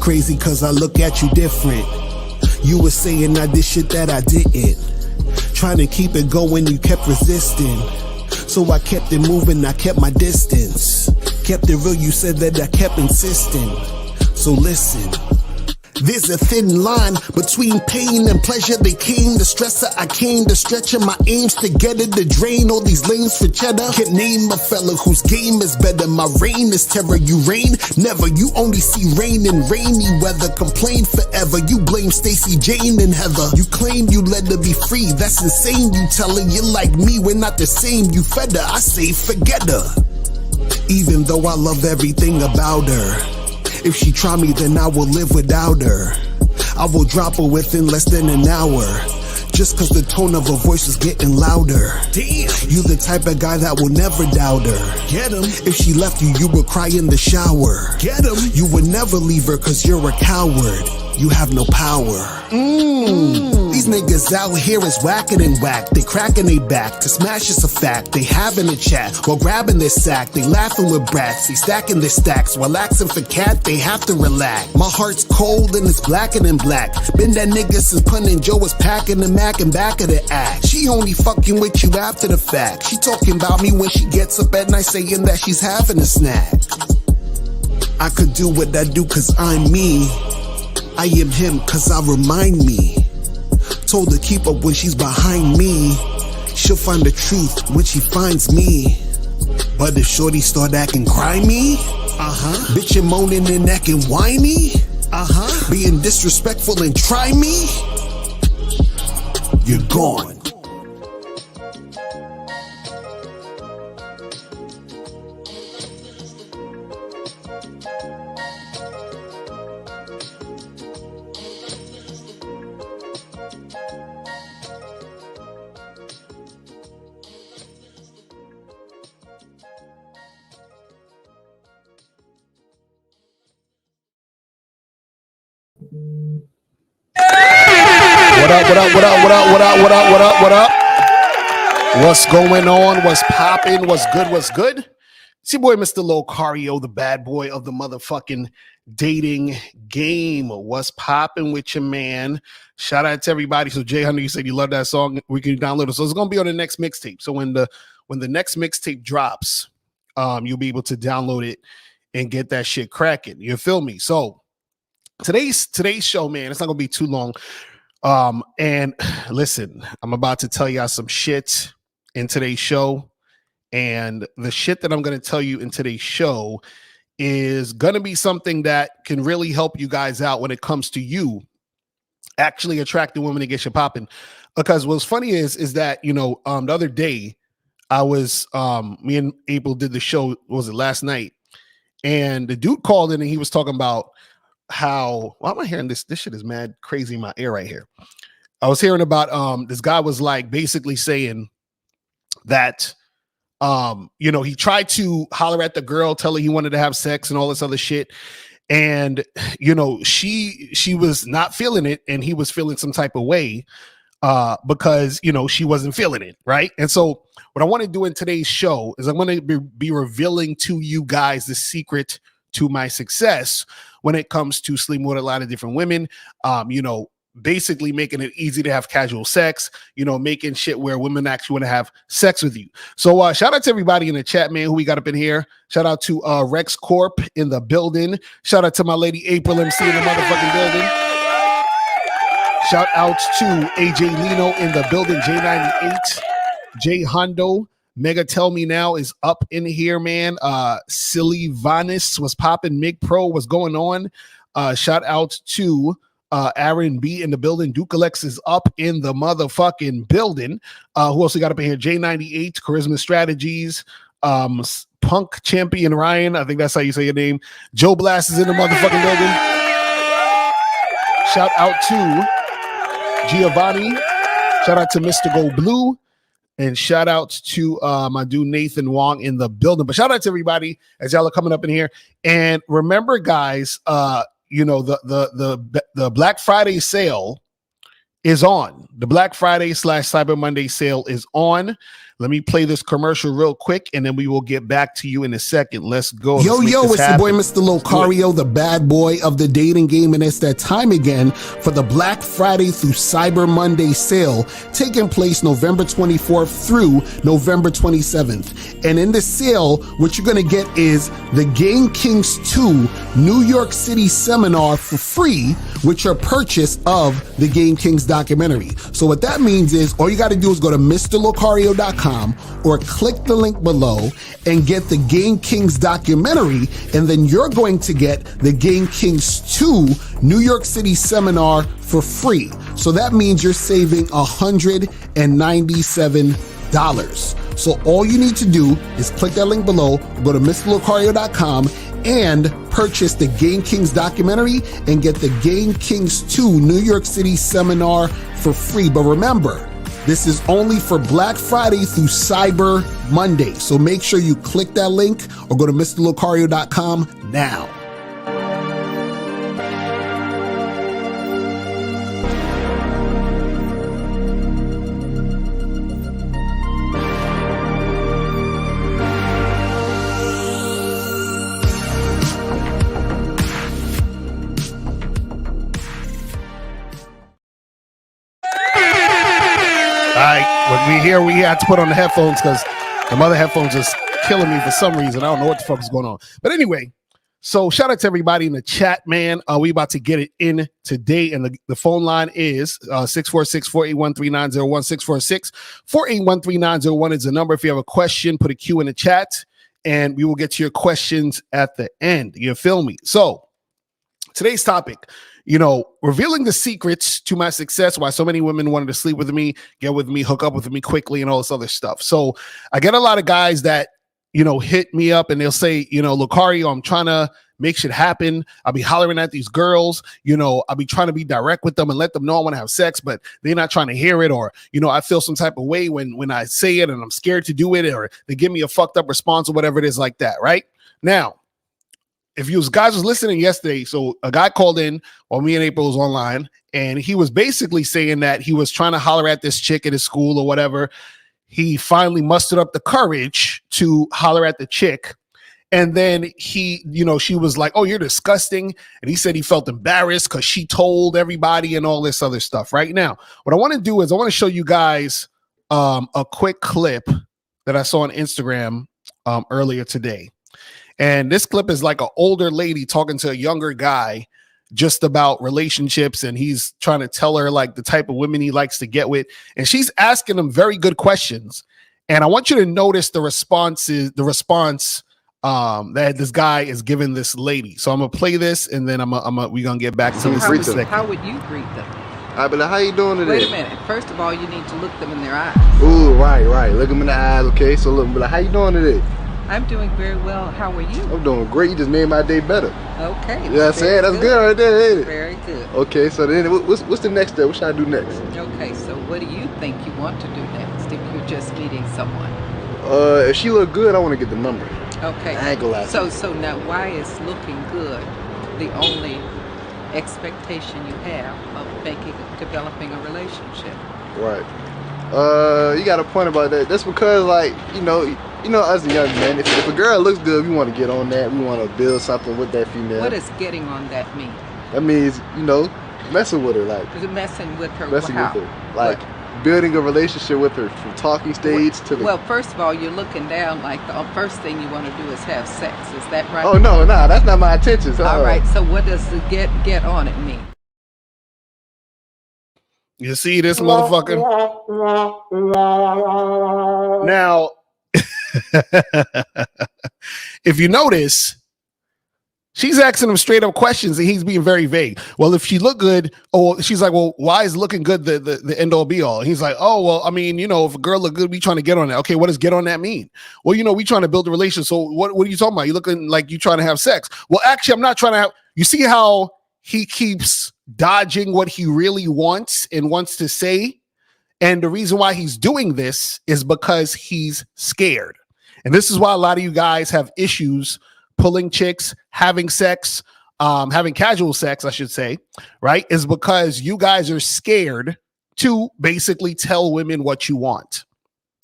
crazy cause I look at you different. You were saying I did shit that I didn't. Trying to keep it going, you kept resisting. So I kept it moving, I kept my distance. Kept it real, you said that I kept insisting. So listen. There's a thin line between pain and pleasure. They came to stress it, I came to stretch it. My aims to get it, to drain all these lanes for cheddar. Can't name a fella whose game is better. My reign is terror, you reign never. You only see rain and rainy weather. Complain forever, you blame Stacey, Jane and Heather. You claim you let her be free, that's insane. You telling you like me, we're not the same. You fed her, I say forget her. Even though I love everything about her, if she try me, then I will live without her. I will drop her within less than an hour. Just cause the tone of her voice is getting louder. Damn, you the type of guy that will never doubt her. Get him. If she left you, you would cry in the shower. Get him. You would never leave her cause you're a coward. You have no power. These niggas out here is whacking and whack. They cracking they back. To smash is a fact. They having a chat while grabbing their sack. They laughing with brats. They stacking their stacks. While asking for cat, they have to relax. My heart's cold and it's blacker than black. Been that nigga since Pun and Joe was packing the Mac and back of the act. She only fucking with you after the fact. She talking about me when she gets up at night saying that she's having a snack. I could do what I do cause I'm me. I am him cause I remind me. Told her keep up when she's behind me. She'll find the truth when she finds me. But if shorty start acting crimey, bitchin' moaning and acting whiny, being disrespectful and try me, you're gone. What up? What's going on? What's popping? What's good? It's your boy, Mr. Locario, the bad boy of the motherfucking dating game. What's popping with your man? Shout out to everybody. So Jay Hunter, you said you love that song. We can download it. So it's gonna be on the next mixtape. So when the next mixtape drops, you'll be able to download it and get that shit cracking. You feel me? So today's show, man, it's not gonna be too long. And listen, I'm about to tell y'all some shit in today's show, and the shit that I'm going to tell you in today's show is going to be something that can really help you guys out when it comes to you actually attracting women to get you popping. Because what's funny is that, you know, the other day I was, me and April did the show, was it last night? And the dude called in and he was talking about how, why am I hearing this? This shit is mad crazy in my ear right here. I was hearing about this guy was like basically saying that you know, he tried to holler at the girl, tell her he wanted to have sex and all this other shit. And you know, she was not feeling it, and he was feeling some type of way because you know, she wasn't feeling it, right? And so what I want to do in today's show is I'm going to be revealing to you guys the secret to my success when it comes to sleeping with a lot of different women. You know, basically making it easy to have casual sex, you know, making shit where women actually want to have sex with you. So shout out to everybody in the chat, man, who we got up in here. Shout out to Rex Corp in the building. Shout out to my lady April MC in the motherfucking building. Shout out to AJ Lino in the building. J98, Jay Hondo. Mega Tell Me Now is up in here, man. Silly Vanis was popping. Mig Pro was going on. Shout out to Aaron B in the building. Duke Alex is up in the motherfucking building. Who else we got up in here? J98, Charisma Strategies. Punk Champion Ryan, I think that's how you say your name. Joe Blast is in the motherfucking building. Shout out to Giovanni. Shout out to Mr. Go Blue. And shout out to my dude Nathan Wong in the building. But shout out to everybody as y'all are coming up in here. And remember, guys, you know, the Black Friday sale is on. The Black Friday / Cyber Monday sale is on. Let me play this commercial real quick, and then we will get back to you in a second. Let's go. Yo, it's your boy, Mr. Locario, the bad boy of the dating game, and it's that time again for the Black Friday through Cyber Monday sale taking place November 24th through November 27th. And in the sale, what you're going to get is the Game Kings 2 New York City seminar for free with your purchase of the Game Kings documentary. So what that means is all you got to do is go to MrLocario.com or click the link below and get the Game Kings documentary, and then you're going to get the Game Kings 2 New York City seminar for free. So that means you're saving $197. So all you need to do is click that link below, go to MrLocario.com and purchase the Game Kings documentary and get the Game Kings 2 New York City seminar for free. But remember, this is only for Black Friday through Cyber Monday. So make sure you click that link or go to MrLocario.com now. We had to put on the headphones because the mother headphones is killing me for some reason. I don't know what the fuck is going on. But anyway, so shout out to everybody in the chat, man. We about to get it in today. And the phone line is 646-481-3901. 646-481-3901 is the number. If you have a question, put a Q in the chat and we will get to your questions at the end. You feel me? So today's topic, revealing the secrets to my success, why so many women wanted to sleep with me, get with me, hook up with me quickly, and all this other stuff. So I get a lot of guys that, hit me up and they'll say, Locario, I'm trying to make shit happen. I'll be hollering at these girls, I'll be trying to be direct with them and let them know I want to have sex, but they're not trying to hear it. Or, I feel some type of way when I say it and I'm scared to do it, or they give me a fucked up response or whatever it is like that. Right now, if you guys was listening yesterday, so a guy called in while me and April was online, and he was basically saying that he was trying to holler at this chick at his school or whatever. He finally mustered up the courage to holler at the chick. And then she was like, "Oh, you're disgusting." And he said he felt embarrassed because she told everybody and all this other stuff. Right now, what I want to do is I want to show you guys a quick clip that I saw on Instagram earlier today. And this clip is like an older lady talking to a younger guy just about relationships. And he's trying to tell her like the type of women he likes to get with. And she's asking him very good questions. And I want you to notice the response that this guy is giving this lady. So I'm going to play this and then we're going to get back to this in a second. How would you greet them? I'd be like, how you doing today? Wait a minute. First of all, you need to look them in their eyes. Ooh, right. Look them in the eyes, okay? So look, be like, how you doing today? I'm doing very well. How are you? I'm doing great. You just made my day better. Okay. You know what I'm saying? That's good right there, ain't it? Very good. Okay, so then what's the next step? What should I do next? Okay, so what do you think you want to do next if you're just meeting someone? If she look good, I want to get the number. Okay. I ain't gonna lie. So now why is looking good the only expectation you have of developing a relationship? Right. You got a point about that. That's because, like, as a young man, if a girl looks good, we want to get on that. We want to build something with that female. What does getting on that mean? That means, messing with her, like. Is it messing with her? Messing with her, like building a relationship with her from talking stage to the. Well, first of all, you're looking down. Like the first thing you want to do is have sex. Is that right? Oh no, that's not my intentions. All right. So what does the get on it mean? You see this motherfucker? Now, if you notice, she's asking him straight up questions and he's being very vague. Well, if she look good, she's like, well, why is looking good the end all be all? And he's like, oh, well, I mean, if a girl look good, we trying to get on that. Okay, what does get on that mean? Well, we trying to build a relationship. So what are you talking about? You looking like you trying to have sex. Well, actually, I'm not trying to have. You see how he keeps dodging what he really wants and wants to say? And the reason why he's doing this is because he's scared. And this is why a lot of you guys have issues pulling chicks, having sex, having casual sex, I should say, right? Is because you guys are scared to basically tell women what you want.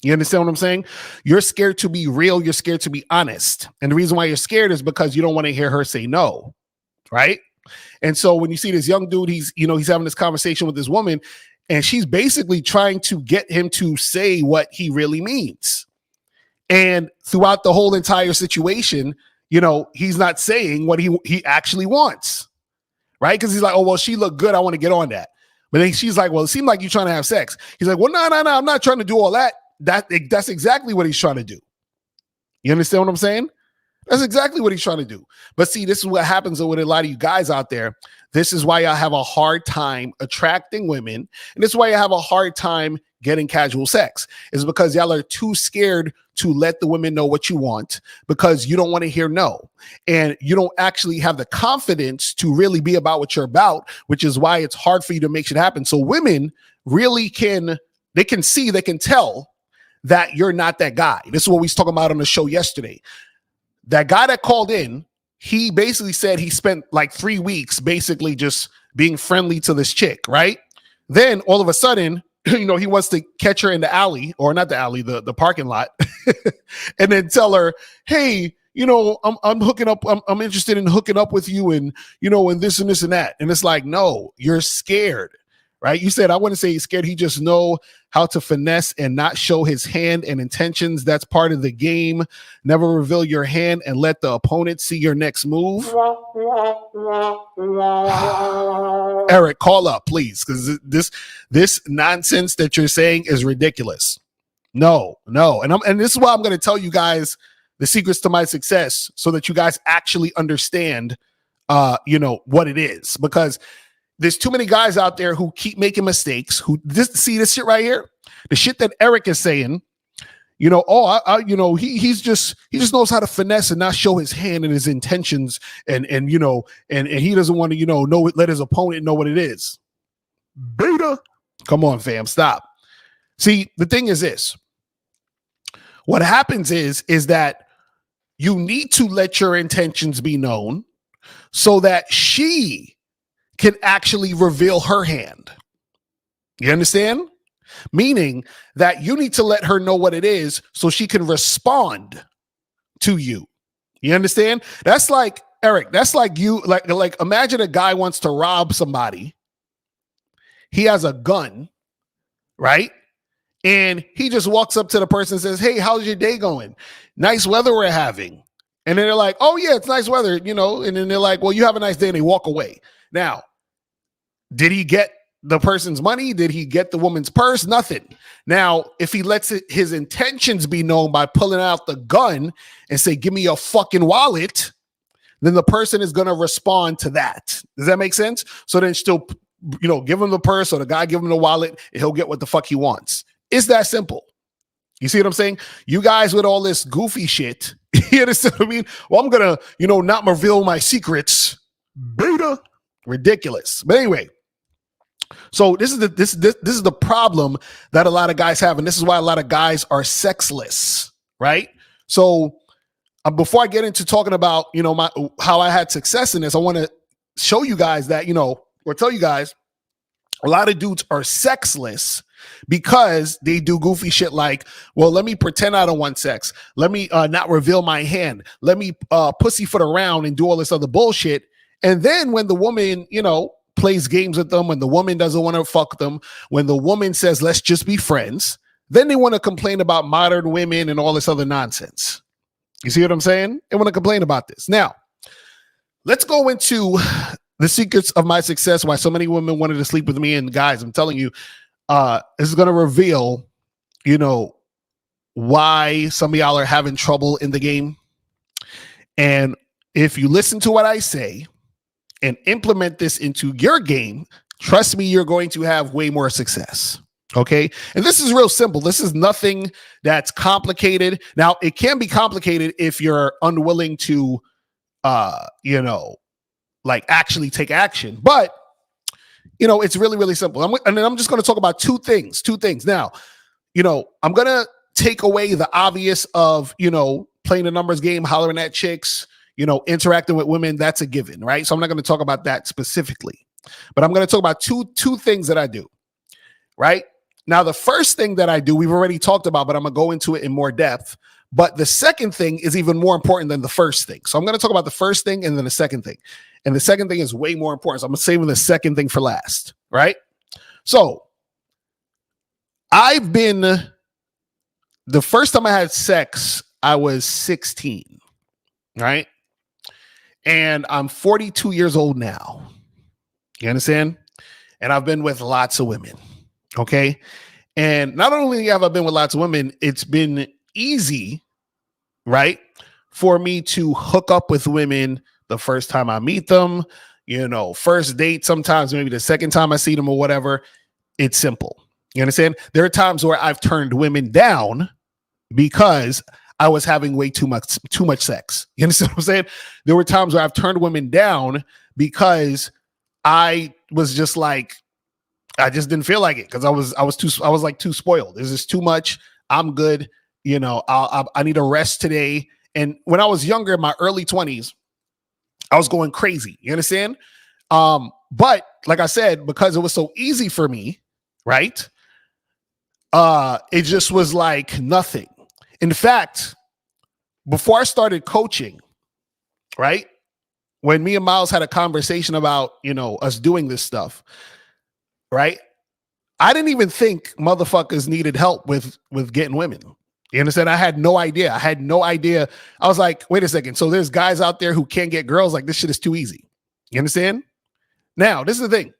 You understand what I'm saying? You're scared to be real. You're scared to be honest. And the reason why you're scared is because you don't want to hear her say no. Right. And so when you see this young dude, he's having this conversation with this woman, and she's basically trying to get him to say what he really means. And throughout the whole entire situation, he's not saying what he actually wants. Right. Because he's like, oh, well, she looked good. I want to get on that. But then she's like, well, it seemed like you're trying to have sex. He's like, well, no, I'm not trying to do all that. That's exactly what he's trying to do. You understand what I'm saying? That's exactly what he's trying to do. But see, this is what happens with a lot of you guys out there. This is why I have a hard time attracting women. And this is why I have a hard time getting casual sex, is because y'all are too scared to let the women know what you want, because you don't want to hear no. And you don't actually have the confidence to really be about what you're about, which is why it's hard for you to make shit happen. So women really can tell that you're not that guy. This is what we was talking about on the show yesterday. That guy that called in, he basically said he spent like 3 weeks basically just being friendly to this chick, right? Then all of a sudden, he wants to catch her in the alley, or not the alley, the parking lot, and then tell her, hey, I'm hooking up. I'm interested in hooking up with you, and and this and this and that. And it's like, no, you're scared. Right? You said, I wouldn't say he's scared. He just know how to finesse and not show his hand and intentions. That's part of the game. Never reveal your hand and let the opponent see your next move. Eric, call up, please, because this nonsense that you're saying is ridiculous. No. And this is why I'm going to tell you guys the secrets to my success, so that you guys actually understand, what it is, because there's too many guys out there who keep making mistakes. See this shit right here, the shit that Eric is saying. He just knows how to finesse and not show his hand and his intentions, and he doesn't want to let his opponent know what it is. Beta, come on, fam, stop. See, the thing is this: what happens is that you need to let your intentions be known, so that she can actually reveal her hand. You understand? Meaning that you need to let her know what it is so she can respond to you. You understand? That's like, Eric, that's like you, like imagine a guy wants to rob somebody. He has a gun, right? And he just walks up to the person and says, hey, how's your day going? Nice weather we're having. And then they're like, oh yeah, it's nice weather, and then they're like, well, you have a nice day, and they walk away. Now, did he get the person's money? Did he get the woman's purse? Nothing. Now, if he lets his intentions be known by pulling out the gun and say, give me your fucking wallet, then the person is going to respond to that. Does that make sense? So then still, give him the purse, or the guy give him the wallet, and he'll get what the fuck he wants. It's that simple. You see what I'm saying? You guys with all this goofy shit, you understand what I mean? Well, I'm going to, not reveal my secrets. Beta. Ridiculous. But anyway, so this is the problem that a lot of guys have, and this is why a lot of guys are sexless, right? So before I get into talking about how I had success in this, I want to show you guys that or tell you guys a lot of dudes are sexless because they do goofy shit like, well, let me pretend I don't want sex. Let me not reveal my hand. Let me pussyfoot around and do all this other bullshit. And then when the woman, plays games with them, when the woman doesn't want to fuck them, when the woman says, let's just be friends, then they want to complain about modern women and all this other nonsense. You see what I'm saying? They want to complain about this. Now, let's go into the secrets of my success, why so many women wanted to sleep with me. And guys, I'm telling you, this is going to reveal, why some of y'all are having trouble in the game. And if you listen to what I say and implement this into your game, trust me, you're going to have way more success. Okay. And this is real simple. This is nothing that's complicated. Now, it can be complicated if you're unwilling to, actually take action. But, it's really, really simple. And then I'm just going to talk about two things. Now, I'm going to take away the obvious of, playing the numbers game, hollering at chicks, interacting with women. That's a given, right? So I'm not going to talk about that specifically, but I'm going to talk about two things that I do, right? Now, the first thing that I do, we've already talked about, but I'm going to go into it in more depth. But the second thing is even more important than the first thing. So I'm going to talk about the first thing and then the second thing. And the second thing is way more important. So I'm saving the second thing for last, right? So the first time I had sex, I was 16, right? And I'm 42 years old now. You understand? And I've been with lots of women. Okay. And not only have I been with lots of women, it's been easy, right, for me to hook up with women the first time I meet them, first date, sometimes maybe the second time I see them or whatever. It's simple. You understand? There are times where I've turned women down because I was having way too much sex. You understand what I'm saying? There were times where I've turned women down because I was just like, I just didn't feel like it because I was too spoiled. There's just too much. I'm good. I need a rest today. And when I was younger, in my early 20s, I was going crazy. You understand? But like I said, because it was so easy for me, right? It just was like nothing. In fact, before I started coaching, right? When me and Miles had a conversation about, us doing this stuff, right? I didn't even think motherfuckers needed help with getting women. You understand? I had no idea. I was like, wait a second. So there's guys out there who can't get girls. Like, this shit is too easy. You understand? Now, this is the thing.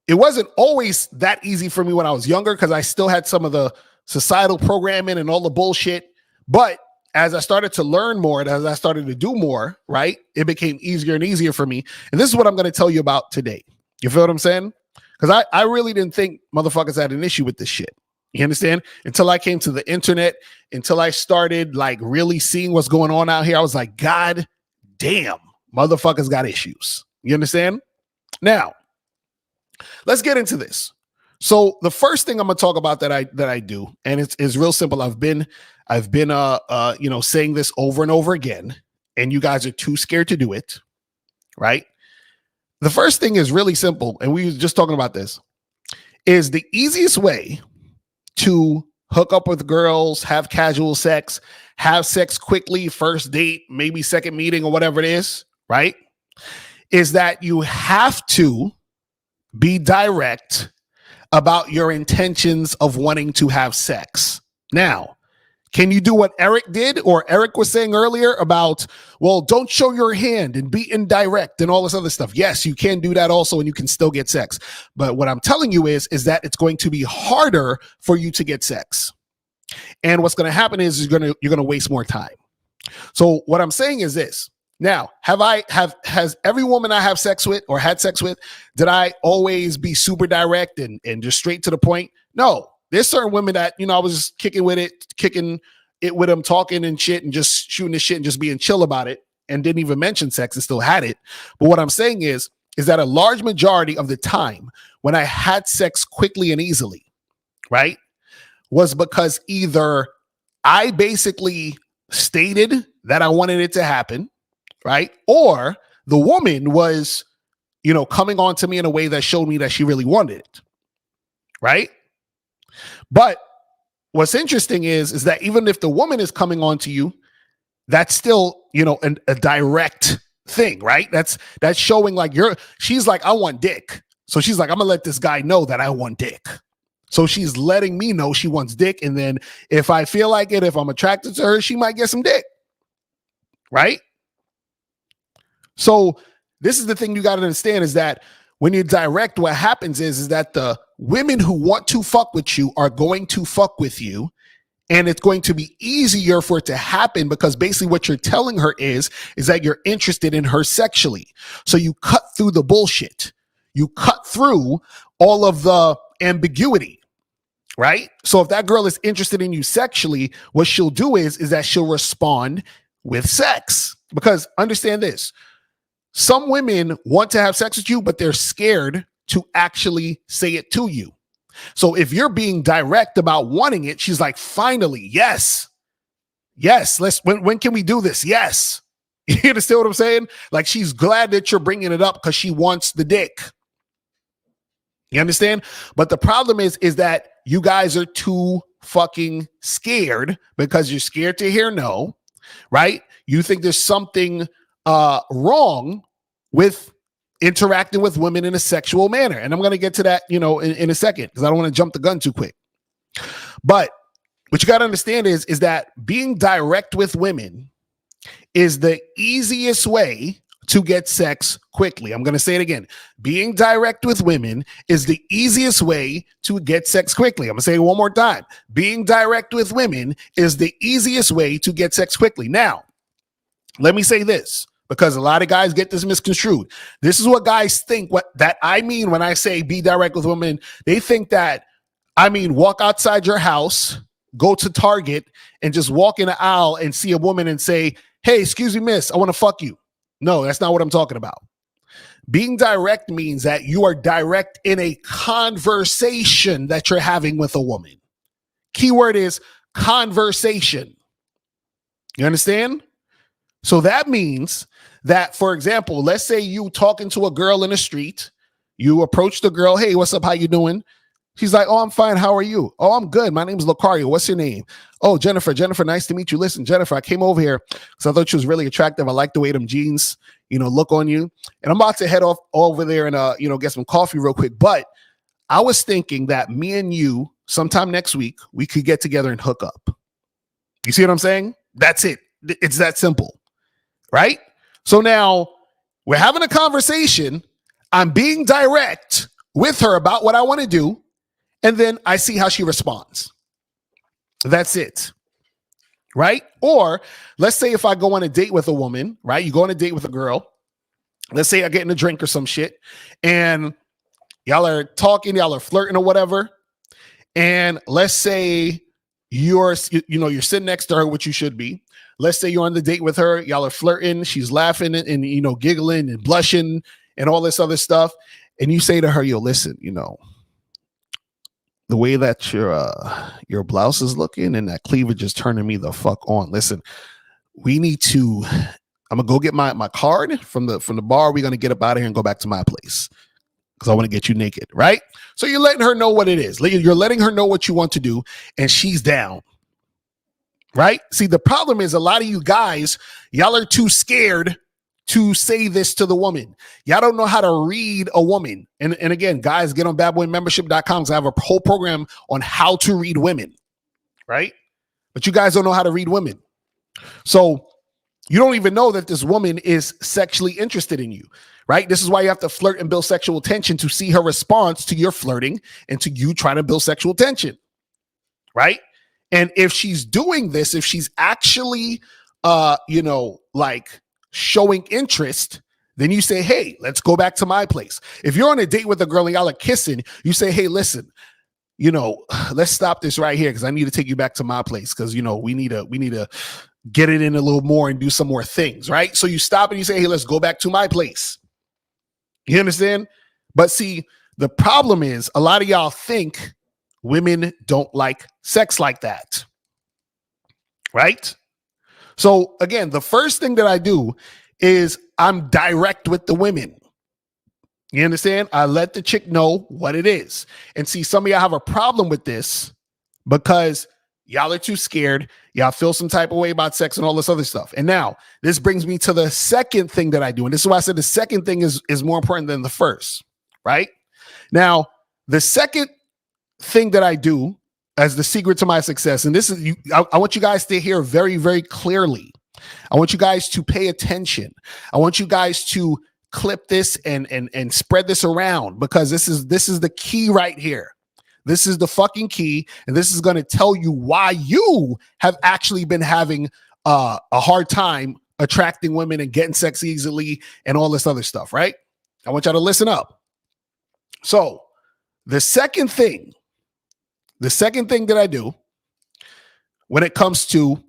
It wasn't always that easy for me when I was younger because I still had some of the societal programming and all the bullshit. But as I started to learn more and as I started to do more, right, it became easier and easier for me. And this is what I'm going to tell you about today. You feel what I'm saying? Because I really didn't think motherfuckers had an issue with this shit. You understand? Until I came to the internet, until I started like really seeing what's going on out here, I was like, God damn, motherfuckers got issues. You understand? Now, let's get into this. So the first thing I'm gonna talk about that I do, and it's real simple. I've been saying this over and over again, and you guys are too scared to do it, right? The first thing is really simple, and we were just talking about this, is the easiest way to hook up with girls, have casual sex, have sex quickly, first date, maybe second meeting or whatever it is, right? Is that you have to be direct about your intentions of wanting to have sex. Now, can you do what Eric did or Eric was saying earlier about, well, don't show your hand and be indirect and all this other stuff? Yes, you can do that also and you can still get sex. But what I'm telling you is that it's going to be harder for you to get sex. And what's going to happen is you're going to waste more time. So what I'm saying is this. Now, has every woman I have sex with or had sex with, did I always be super direct and just straight to the point? No. There's certain women that, I was just kicking it with them, talking and shit and just shooting the shit and just being chill about it and didn't even mention sex and still had it. But what I'm saying is that a large majority of the time when I had sex quickly and easily, right, was because either I basically stated that I wanted it to happen, right, or the woman was, coming on to me in a way that showed me that she really wanted it, right? But what's interesting is that even if the woman is coming on to you, that's still, a direct thing, right? That's showing like she's like, I want dick. So she's like, I'm gonna let this guy know that I want dick. So she's letting me know she wants dick. And then if I feel like it, if I'm attracted to her, she might get some dick, right? So this is the thing you got to understand is that when you're direct, what happens is that the women who want to fuck with you are going to fuck with you. And it's going to be easier for it to happen because basically what you're telling her is that you're interested in her sexually. So you cut through the bullshit. You cut through all of the ambiguity, right? So if that girl is interested in you sexually, what she'll do is that she'll respond with sex. Because understand this. Some women want to have sex with you, but they're scared to actually say it to you. So if you're being direct about wanting it, she's like, finally, yes, when can we do this? Yes. You understand what I'm saying? Like she's glad that you're bringing it up because she wants the dick. You understand? But the problem is that you guys are too fucking scared because you're scared to hear no, right? You think there's something wrong with interacting with women in a sexual manner. And I'm going to get to that, in a second, because I don't want to jump the gun too quick. But what you got to understand is that being direct with women is the easiest way to get sex quickly. I'm going to say it again. Being direct with women is the easiest way to get sex quickly. I'm going to say it one more time. Being direct with women is the easiest way to get sex quickly. Now, let me say this, because a lot of guys get this misconstrued. This is what guys think that I mean when I say be direct with women. They think that I mean walk outside your house, go to Target, and just walk in the aisle and see a woman and say, hey, excuse me, miss, I want to fuck you. No, that's not what I'm talking about. Being direct means that you are direct in a conversation that you're having with a woman. Keyword is conversation. You understand? So that means that, for example, let's say you talking to a girl in the street, you approach the girl, hey, what's up? How you doing? She's like, oh, I'm fine. How are you? Oh, I'm good. My name's Locario. What's your name? Oh, Jennifer. Jennifer, nice to meet you. Listen, Jennifer, I came over here because I thought you was really attractive. I like the way them jeans, look on you. And I'm about to head off over there and, get some coffee real quick. But I was thinking that me and you sometime next week, we could get together and hook up. You see what I'm saying? That's it. It's that simple. Right? So now we're having a conversation. I'm being direct with her about what I want to do. And then I see how she responds. That's it. Right? Or let's say if I go on a date with a woman, right? You go on a date with a girl. Let's say I get in a drink or some shit and y'all are talking, y'all are flirting or whatever. And let's say you're sitting next to her, which you should be. Let's say you're on the date with her. Y'all are flirting. She's laughing and giggling and blushing and all this other stuff. And you say to her, yo, listen, the way that your blouse is looking and that cleavage is turning me the fuck on. Listen, I'm gonna go get my card from the bar. We're gonna get up out of here and go back to my place because I want to get you naked, right? So you're letting her know what it is. You're letting her know what you want to do, and she's down. Right? See, the problem is a lot of you guys, y'all are too scared to say this to the woman. Y'all don't know how to read a woman. And again, guys, get on badboymembership.com because I have a whole program on how to read women. Right? But you guys don't know how to read women. So you don't even know that this woman is sexually interested in you. Right? This is why you have to flirt and build sexual tension to see her response to your flirting and to you trying to build sexual tension. Right? And if she's doing this, if she's actually, showing interest, then you say, hey, let's go back to my place. If you're on a date with a girl and y'all are kissing, you say, hey, listen, let's stop this right here because I need to take you back to my place because, we need to get it in a little more and do some more things, right? So you stop and you say, hey, let's go back to my place. You understand? But see, the problem is a lot of y'all think women don't like sex like that. Right? So again, the first thing that I do is I'm direct with the women. You understand? I let the chick know what it is. And see, some of y'all have a problem with this because y'all are too scared. Y'all feel some type of way about sex and all this other stuff. And now this brings me to the second thing that I do. And this is why I said the second thing is more important than the first. Right? Now, the second thing that I do as the secret to my success, and this is I want you guys to hear very, very clearly. I want you guys to pay attention. I want you guys to clip this and spread this around because this is the key right here. This is the fucking key, and this is going to tell you why you have actually been having a hard time attracting women and getting sex easily and all this other stuff, right? I want y'all to listen up. So the second thing that I do when it comes to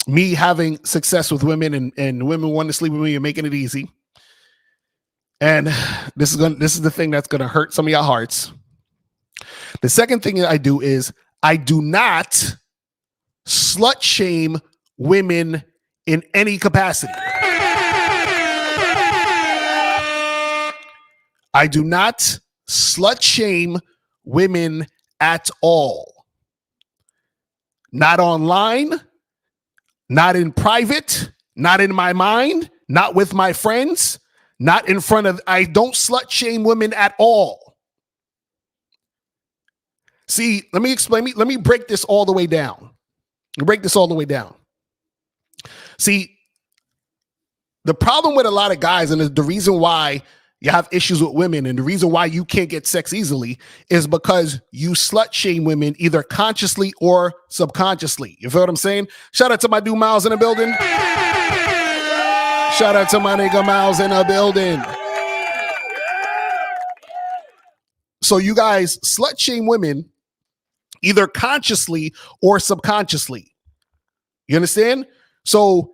me having success with women and women wanting to sleep with me and making it easy, and this is the thing that's going to hurt some of your hearts. The second thing that I do is I do not slut shame women in any capacity. I do not slut shame women at all. Not online, not in private, not in my mind, not with my friends, not in front of, I don't slut shame women at all. See, let me explain, let me break this all the way down. See, the problem with a lot of guys, and the reason why you have issues with women and the reason why you can't get sex easily is because you slut shame women either consciously or subconsciously. You feel what I'm saying? Shout out to my dude Miles in the building. Shout out to my nigga Miles in the building. So you guys slut shame women either consciously or subconsciously. You understand? So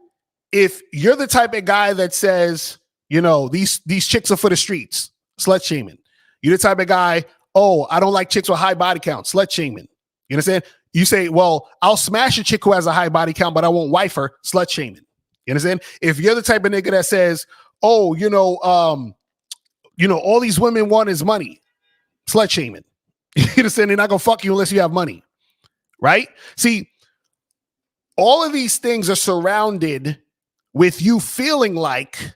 if you're the type of guy that says, you know, these chicks are for the streets, slut shaming. You're the type of guy, oh, I don't like chicks with high body count, slut shaming. You understand? You say, well, I'll smash a chick who has a high body count, but I won't wife her, slut shaming. You understand? If you're the type of nigga that says, oh, all these women want is money, slut shaming. You understand? They're not gonna fuck you unless you have money, right? See, all of these things are surrounded with you feeling like,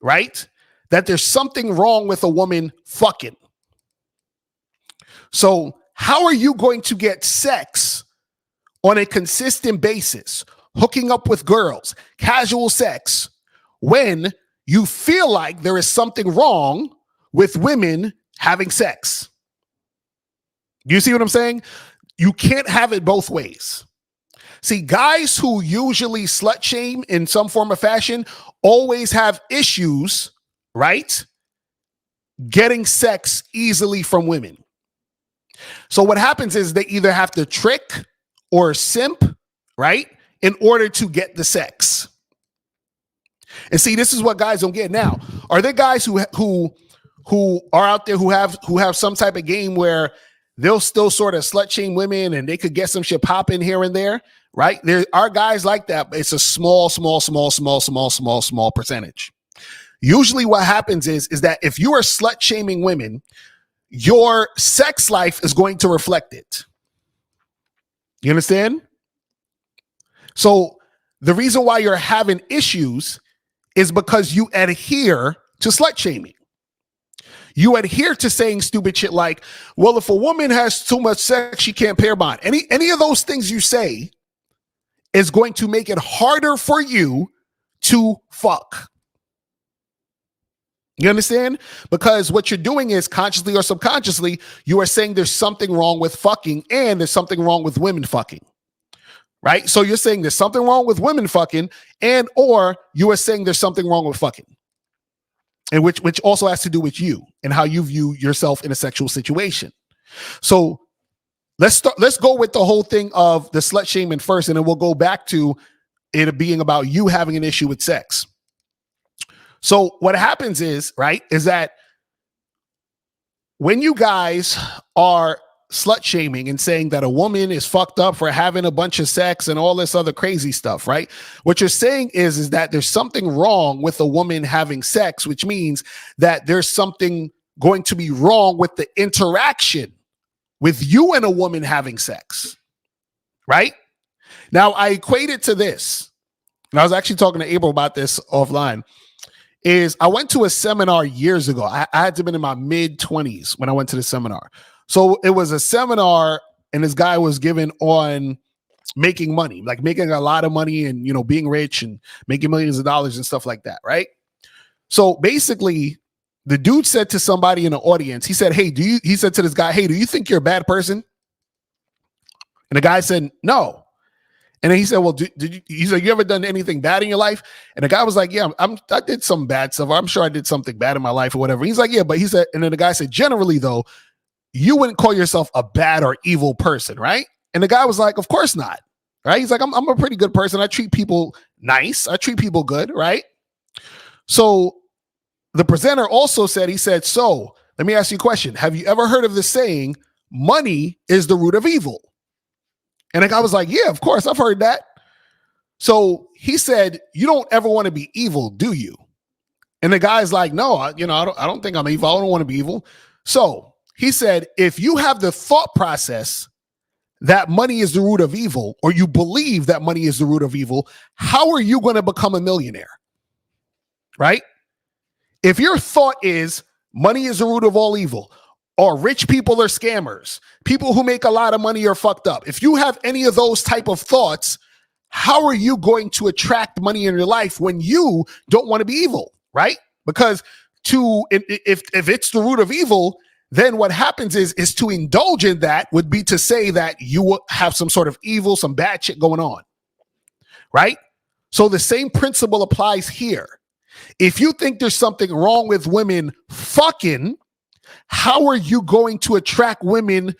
right, that there's something wrong with a woman fucking. So how are you going to get sex on a consistent basis, hooking up with girls, casual sex, when you feel like there is something wrong with women having sex? Do you see what I'm saying? You can't have it both ways. See, guys who usually slut shame in some form or fashion always have issues, right, getting sex easily from women. So what happens is they either have to trick or simp, right, in order to get the sex. And see, this is what guys don't get now. Are there guys who are out there who have some type of game where they'll still sort of slut shame women and they could get some shit popping here and there, right? There are guys like that, but it's a small percentage. Usually what happens is that if you are slut shaming women, your sex life is going to reflect it. You understand? So the reason why you're having issues is because you adhere to slut shaming. You adhere to saying stupid shit like, well, if a woman has too much sex, she can't pair bond. Any of those things you say is going to make it harder for you to fuck. You understand? Because what you're doing is consciously or subconsciously, you are saying there's something wrong with fucking and there's something wrong with women fucking. Right? So you're saying there's something wrong with women fucking and or you are saying there's something wrong with fucking. And which also has to do with you and how you view yourself in a sexual situation. So let's go with the whole thing of the slut shaming first, and then we'll go back to it being about you having an issue with sex. So what happens is, right, is that when you guys are slut shaming and saying that a woman is fucked up for having a bunch of sex and all this other crazy stuff, right? What you're saying is that there's something wrong with a woman having sex, which means that there's something going to be wrong with the interaction with you and a woman having sex, right? Now, I equate it to this, and I was actually talking to April about this offline, is I went to a seminar years ago. I had to have been in my mid-20s when I went to the seminar. So it was a seminar and this guy was given on making money, like making a lot of money and, you know, being rich and making millions of dollars and stuff like that. Right. So basically the dude said to somebody in the audience, he said, hey, he said to this guy, hey, do you think you're a bad person? And the guy said, no. And then he said, well, he said, you ever done anything bad in your life? And the guy was like, yeah, I did some bad stuff. I'm sure I did something bad in my life or whatever. He's like, yeah, but he said, and then the guy said, generally though, you wouldn't call yourself a bad or evil person, right? And the guy was like, of course not, right? He's like, I'm a pretty good person. I treat people nice. I treat people good, right? So the presenter also said, he said, so let me ask you a question. Have you ever heard of the saying, money is the root of evil? And the guy was like, yeah, of course, I've heard that. So he said, you don't ever want to be evil, do you? And the guy's like, no, I don't think I'm evil. I don't want to be evil. So he said, if you have the thought process that money is the root of evil, or you believe that money is the root of evil, how are you going to become a millionaire? Right? If your thought is money is the root of all evil, or rich people are scammers, people who make a lot of money are fucked up. If you have any of those type of thoughts, how are you going to attract money in your life when you don't want to be evil, right? Because if it's the root of evil, then what happens is to indulge in that would be to say that you have some sort of evil, some bad shit going on, right? So the same principle applies here. If you think there's something wrong with women fucking, how are you going to attract women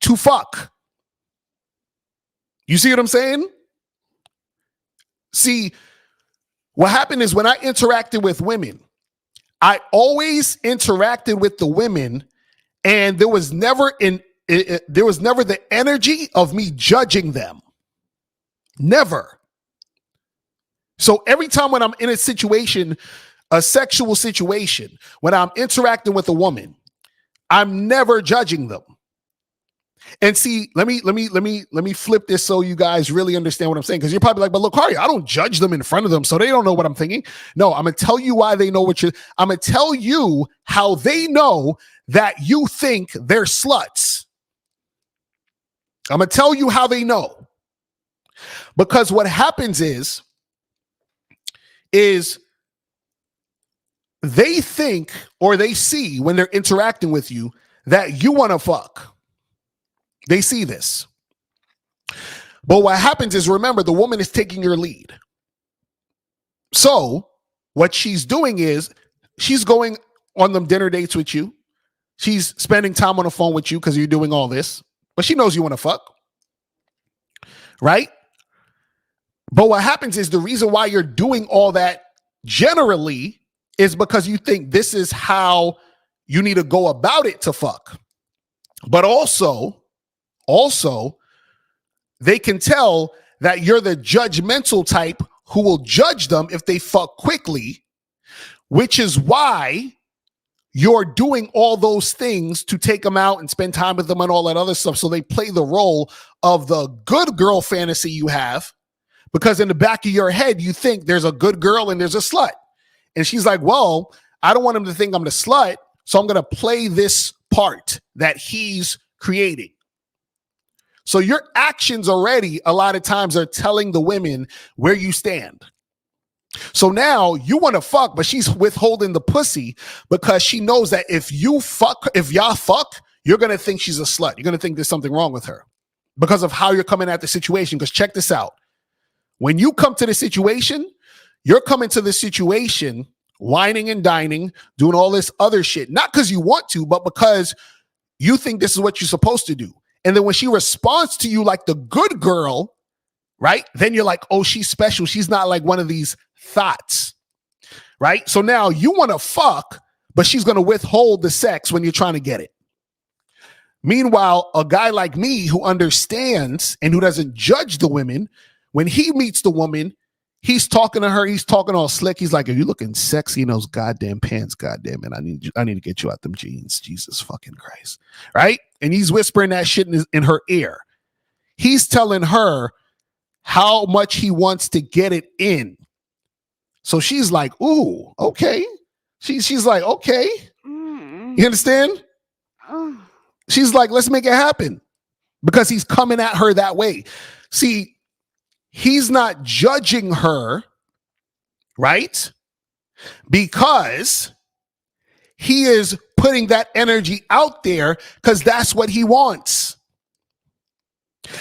to fuck? You see what I'm saying? See, what happened is when I interacted with women, I always interacted with the women, and there was never the energy of me judging them. Never. So every time when I'm in a situation, a sexual situation, when I'm interacting with a woman, I'm never judging them. And see, let me flip this so you guys really understand what I'm saying. Because you're probably like, but look, Kari, I don't judge them in front of them, so they don't know what I'm thinking. No, I'm gonna tell you why they know I'm gonna tell you how they know that you think they're sluts. I'm gonna tell you how they know. Because what happens is they think or they see when they're interacting with you that you want to fuck. They see this. But what happens is, remember, the woman is taking your lead. So what she's doing is she's going on them dinner dates with you. She's spending time on the phone with you because you're doing all this. But she knows you want to fuck. Right? But what happens is the reason why you're doing all that generally is because you think this is how you need to go about it to fuck. But also, they can tell that you're the judgmental type who will judge them if they fuck quickly, which is why you're doing all those things to take them out and spend time with them and all that other stuff. So they play the role of the good girl fantasy you have, because in the back of your head, you think there's a good girl and there's a slut. And she's like, well, I don't want him to think I'm the slut, so I'm going to play this part that he's creating. So your actions already a lot of times are telling the women where you stand. So now you want to fuck, but she's withholding the pussy because she knows that if y'all fuck, you're going to think she's a slut. You're going to think there's something wrong with her because of how you're coming at the situation. Because check this out. When you come to the situation, you're coming to the situation whining and dining, doing all this other shit, not because you want to, but because you think this is what you're supposed to do. And then when she responds to you like the good girl, right? Then you're like, oh, she's special. She's not like one of these thoughts, right? So now you want to fuck, but she's going to withhold the sex when you're trying to get it. Meanwhile, a guy like me who understands and who doesn't judge the women, when he meets the woman, he's talking to her. He's talking all slick. He's like, are you looking sexy in those goddamn pants? Goddamn it. I need to get you out them jeans. Jesus fucking Christ. Right? And he's whispering that shit in her ear. He's telling her how much he wants to get it in. So she's like, ooh, okay. She's like, okay. You understand? She's like, let's make it happen. Because he's coming at her that way. See, he's not judging her, right? Because he is putting that energy out there because that's what he wants.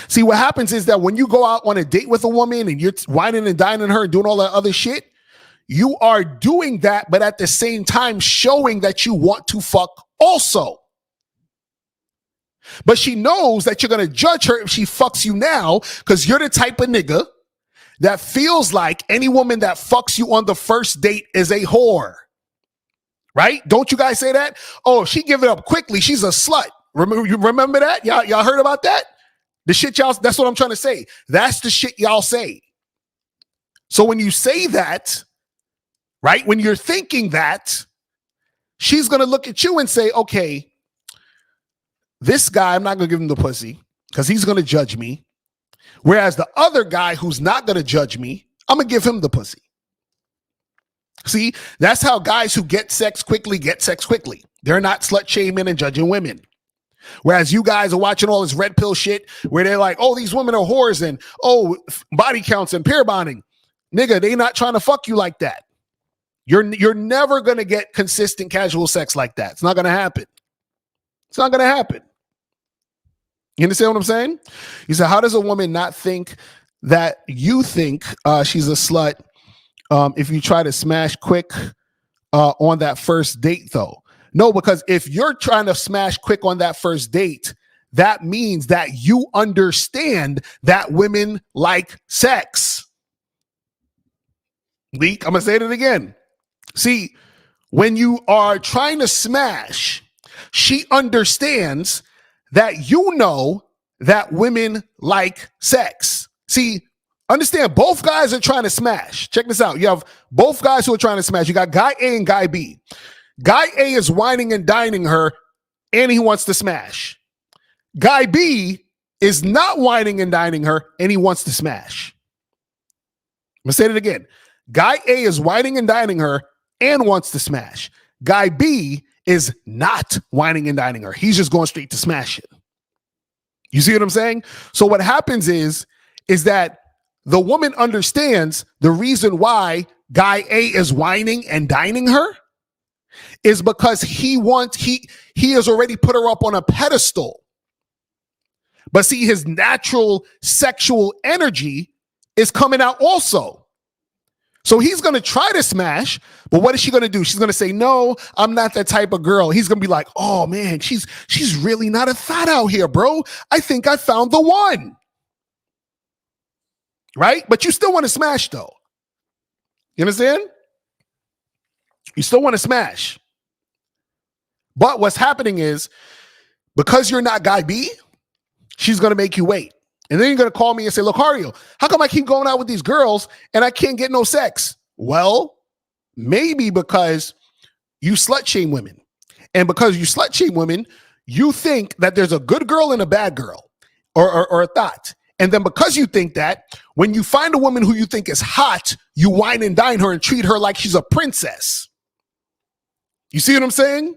See, what happens is that when you go out on a date with a woman and you're whining and dining her and doing all that other shit, you are doing that, but at the same time showing that you want to fuck also. But she knows that you're going to judge her if she fucks you now because you're the type of nigga that feels like any woman that fucks you on the first date is a whore. Right? Don't you guys say that? Oh, if she give it up quickly, she's a slut. Remember that? Y'all heard about that? The shit y'all, that's what I'm trying to say. That's the shit y'all say. So when you say that, right? When you're thinking that, she's going to look at you and say, okay, this guy, I'm not going to give him the pussy because he's going to judge me. Whereas the other guy who's not going to judge me, I'm going to give him the pussy. See, that's how guys who get sex quickly get sex quickly. They're not slut shaming and judging women. Whereas you guys are watching all this red pill shit where they're like, oh, these women are whores and body counts and pair bonding. Nigga, they not trying to fuck you like that. You're never going to get consistent casual sex like that. It's not going to happen. It's not going to happen. You understand what I'm saying? You said, how does a woman not think that you think she's a slut if you try to smash quick on that first date, though? No, because if you're trying to smash quick on that first date, that means that you understand that women like sex. Leak, I'm going to say it again. See, when you are trying to smash, she understands that you know that women like sex. See, understand, both guys are trying to smash. Check this out. You have both guys who are trying to smash. You got guy A and guy B. Guy A is whining and dining her, and he wants to smash. Guy B is not whining and dining her, and he wants to smash. I'm going to say it again. Guy A is whining and dining her and wants to smash. Guy B is not whining and dining her. He's just going straight to smash it. You see what I'm saying? So what happens is that the woman understands the reason why guy A is whining and dining her is because he has already put her up on a pedestal. But see, his natural sexual energy is coming out also. So he's going to try to smash, but what is she going to do? She's going to say, no, I'm not that type of girl. He's going to be like, oh man, she's really not a thought out here, bro. I think I found the one. Right? But you still want to smash though. You understand? You still want to smash. But what's happening is because you're not guy B, she's going to make you wait. And then you're going to call me and say, Locario, how come I keep going out with these girls and I can't get no sex? Well, maybe because you slut shame women. And because you slut shame women, you think that there's a good girl and a bad girl or a thought. And then because you think that, when you find a woman who you think is hot, you wine and dine her and treat her like she's a princess. You see what I'm saying?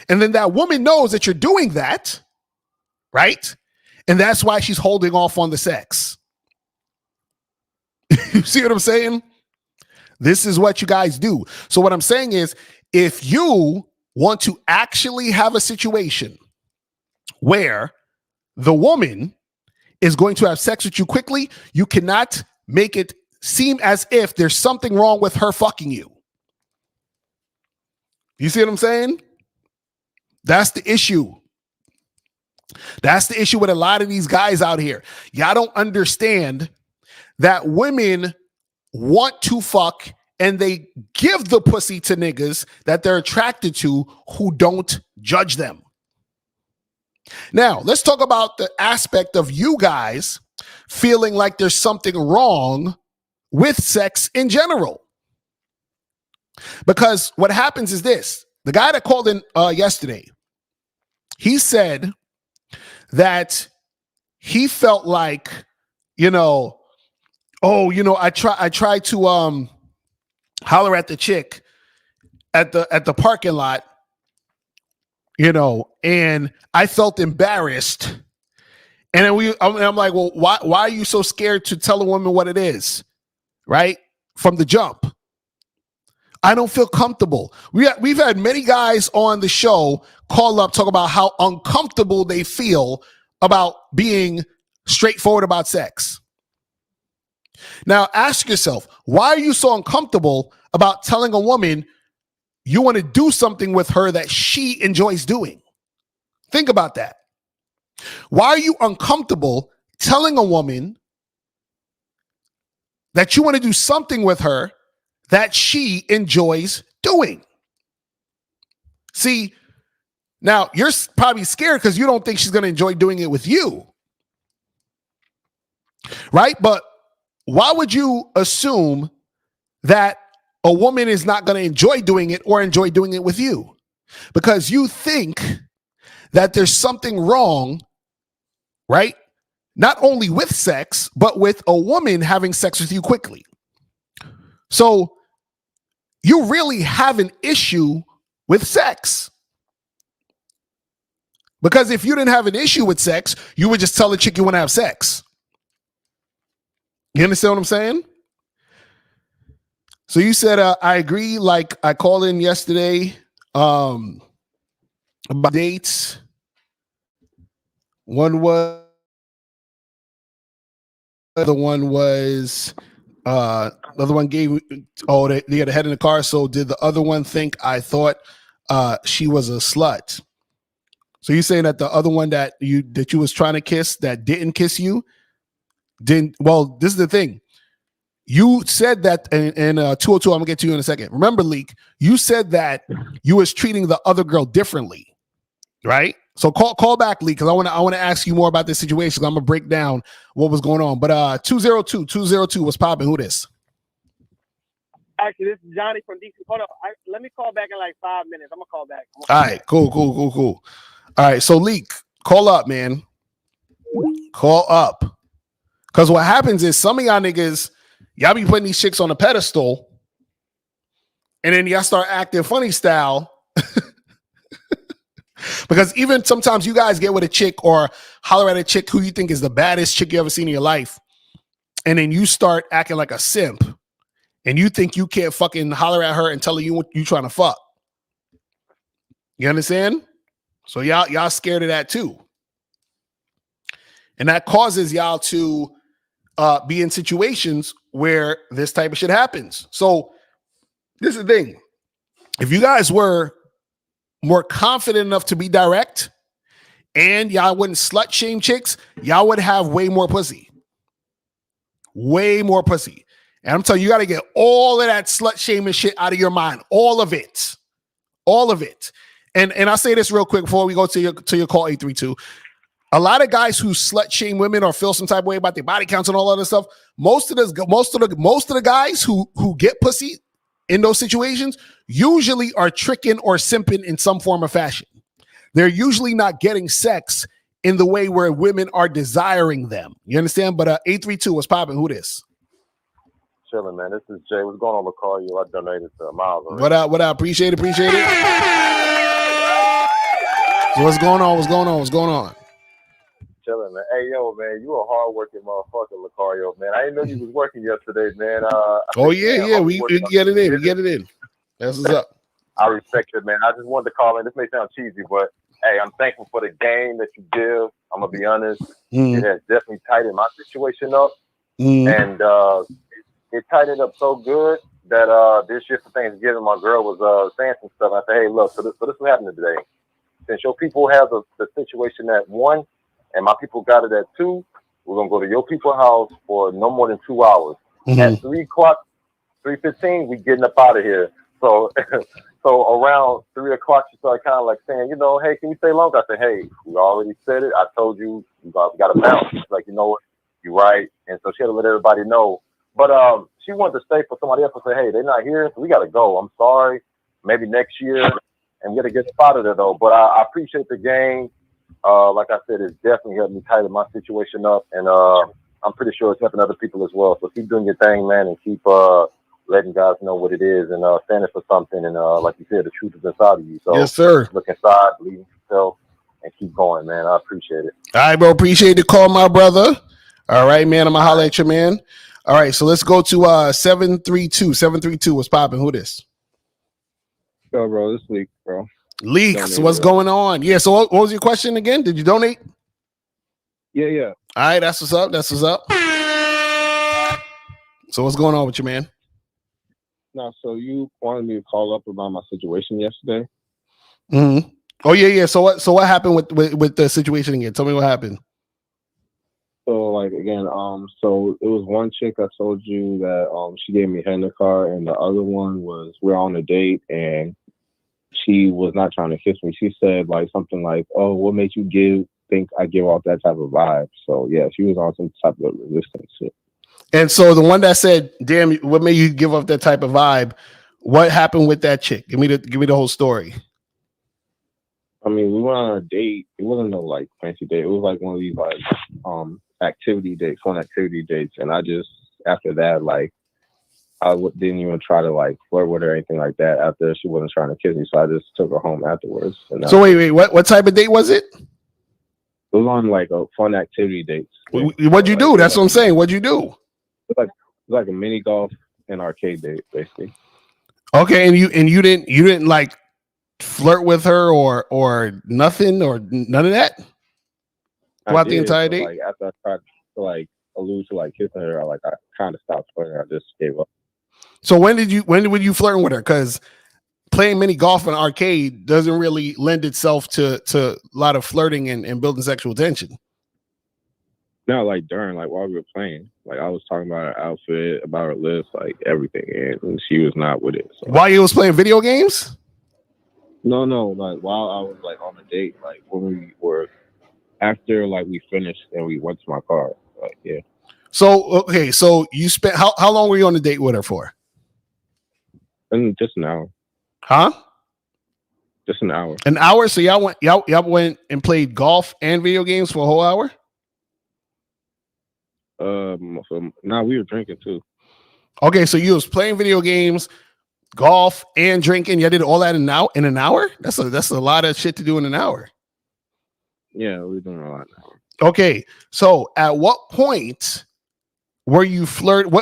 And then that woman knows that you're doing that, right? And that's why she's holding off on the sex. You see what I'm saying? This is what you guys do. So what I'm saying is, if you want to actually have a situation where the woman is going to have sex with you quickly, you cannot make it seem as if there's something wrong with her fucking you. You see what I'm saying? That's the issue. That's the issue with a lot of these guys out here. Y'all don't understand that women want to fuck and they give the pussy to niggas that they're attracted to who don't judge them. Now, let's talk about the aspect of you guys feeling like there's something wrong with sex in general. Because what happens is this. The guy that called in yesterday, he said that he felt like, I tried to holler at the chick at the parking lot, and I felt embarrassed. And then I'm like, well, why are you so scared to tell a woman what it is? Right? From the jump. I don't feel comfortable. We've had many guys on the show call up, talk about how uncomfortable they feel about being straightforward about sex. Now, ask yourself, why are you so uncomfortable about telling a woman you want to do something with her that she enjoys doing? Think about that. Why are you uncomfortable telling a woman that you want to do something with her that she enjoys doing? See, now you're probably scared because you don't think she's going to enjoy doing it with you. Right? But why would you assume that a woman is not going to enjoy doing it or enjoy doing it with you? because you think that there's something wrong, right? Not only with sex, but with a woman having sex with you quickly. So you really have an issue with sex. Because if you didn't have an issue with sex, you would just tell the chick you want to have sex. You understand what I'm saying? So you said, I agree. Like I called in yesterday about dates. One was, the other one was, the other one gave, they had a head in the car. So did the other one think I thought she was a slut? So you're saying that the other one that you was trying to kiss that didn't kiss you didn't? Well, this is the thing. You said that in 202. I'm gonna get to you in a second. Remember, Leak, you said that you was treating the other girl differently, right? So call back, Leak, because I want to ask you more about this situation. I'm gonna break down what was going on. But 202 was popping. Who this? Actually, this is Johnny from DC. Hold up. Let me call back in like 5 minutes. I'm gonna call back. All right, cool. All right, so Leak, call up, man. Call up. Because what happens is some of y'all niggas, y'all be putting these chicks on a pedestal, and then y'all start acting funny style. Because even sometimes you guys get with a chick or holler at a chick who you think is the baddest chick you ever seen in your life, and then you start acting like a simp, and you think you can't fucking holler at her and tell her you trying to fuck. You understand? So y'all scared of that too. And that causes y'all to be in situations where this type of shit happens. So this is the thing. If you guys were more confident enough to be direct and y'all wouldn't slut shame chicks, y'all would have way more pussy. Way more pussy. And I'm telling you, you got to get all of that slut shaming shit out of your mind. All of it. All of it. And I'll say this real quick before we go to your call 832. A lot of guys who slut shame women or feel some type of way about their body counts and all other stuff, most of the guys who get pussy in those situations usually are tricking or simping in some form or fashion. They're usually not getting sex in the way where women are desiring them. You understand? But 832 was popping. Who this? Chilling, man. This is Jay. What's going on, Lucario? I donated to Miles already. What up? Appreciate it. So what's going on? Chilling, man. Hey, yo, man, you a hard-working motherfucker, Lucario, man. I didn't know you was working yesterday, man. We get it in. That's what's up. I respect it, man. I just wanted to call in. This may sound cheesy, but hey, I'm thankful for the game that you give. I'm gonna be honest. It has definitely tightened my situation up, and it tightened up so good that this year for Thanksgiving, my girl was saying some stuff. I said, hey, look, so this what happened today. Since your people have the situation at 1, and my people got it at 2, we're gonna go to your people's house for no more than 2 hours. At 3 o'clock, 3:15, we getting up out of here. So around 3 o'clock, she started kind of like saying, hey, can you stay longer? I said, hey, we already said it. I told you, we got to bounce. She's like, you know what? You're right. And so she had to let everybody know. But she wanted to stay for somebody else to say, hey, they're not here, so we got to go. I'm sorry. Maybe next year. And we got to get spotted there, though. But I appreciate the game. Like I said, it's definitely helped me tighten my situation up. And I'm pretty sure it's helping other people as well. So keep doing your thing, man, and keep letting guys know what it is and standing for something. And like you said, the truth is inside of you. So yes, sir. Look inside, believe in yourself, and keep going, man. I appreciate it. All right, bro. Appreciate the call, my brother. All right, man. I'm going to holler at you, man. All right, so let's go to 732. 732 was popping. Who this? Yo, bro, this week, bro. Leaks. What's going on? Yeah, so what was your question again? Did you donate? Yeah. All right, that's what's up. So what's going on with you, man? No, so you wanted me to call up about my situation yesterday? Mm-hmm. Oh, yeah. So what happened with the situation again? Tell me what happened. So, like, again, so it was one chick I told you that she gave me a head in the car, and the other one was we're on a date, and she was not trying to kiss me. She said, like, something like, oh, what made you think I give off that type of vibe? So, yeah, she was on some type of resistance shit. And so the one that said, damn, what made you give off that type of vibe? What happened with that chick? Give me the whole story. mean, we went on a date. It wasn't no like fancy date. It was like one of these like activity dates, fun activity dates. And I just after that, like didn't even try to like flirt with her or anything like that. After she wasn't trying to kiss me, so I just took her home afterwards. And So wait, what type of date was it? It was on like a fun activity date. What'd you do? That's what I'm saying. What'd you do? It was like a mini golf and arcade date, basically. Okay, and you didn't like flirt with her or nothing or none of that throughout the entire date? Like after I tried to like allude to like kissing her, I kind of stopped flirting. I just gave up. So when were you flirting with her? Because playing mini golf and arcade doesn't really lend itself to a lot of flirting and building sexual tension. No, like during, like while we were playing, like I was talking about her outfit, about her lips, like everything, and she was not with it. So. While you was playing video games? No, like while I was like on a date, like when we were after like we finished and we went to my car, like yeah. So okay, so you spent how long were you on the date with her for? And just an hour. Huh? Just an hour. An hour? So y'all went and played golf and video games for a whole hour? So now we were drinking too. Okay, so you was playing video games, golf, and drinking. You did all that in an hour? That's a lot of shit to do in an hour. Yeah, we were doing a lot now. Okay, so at what point were you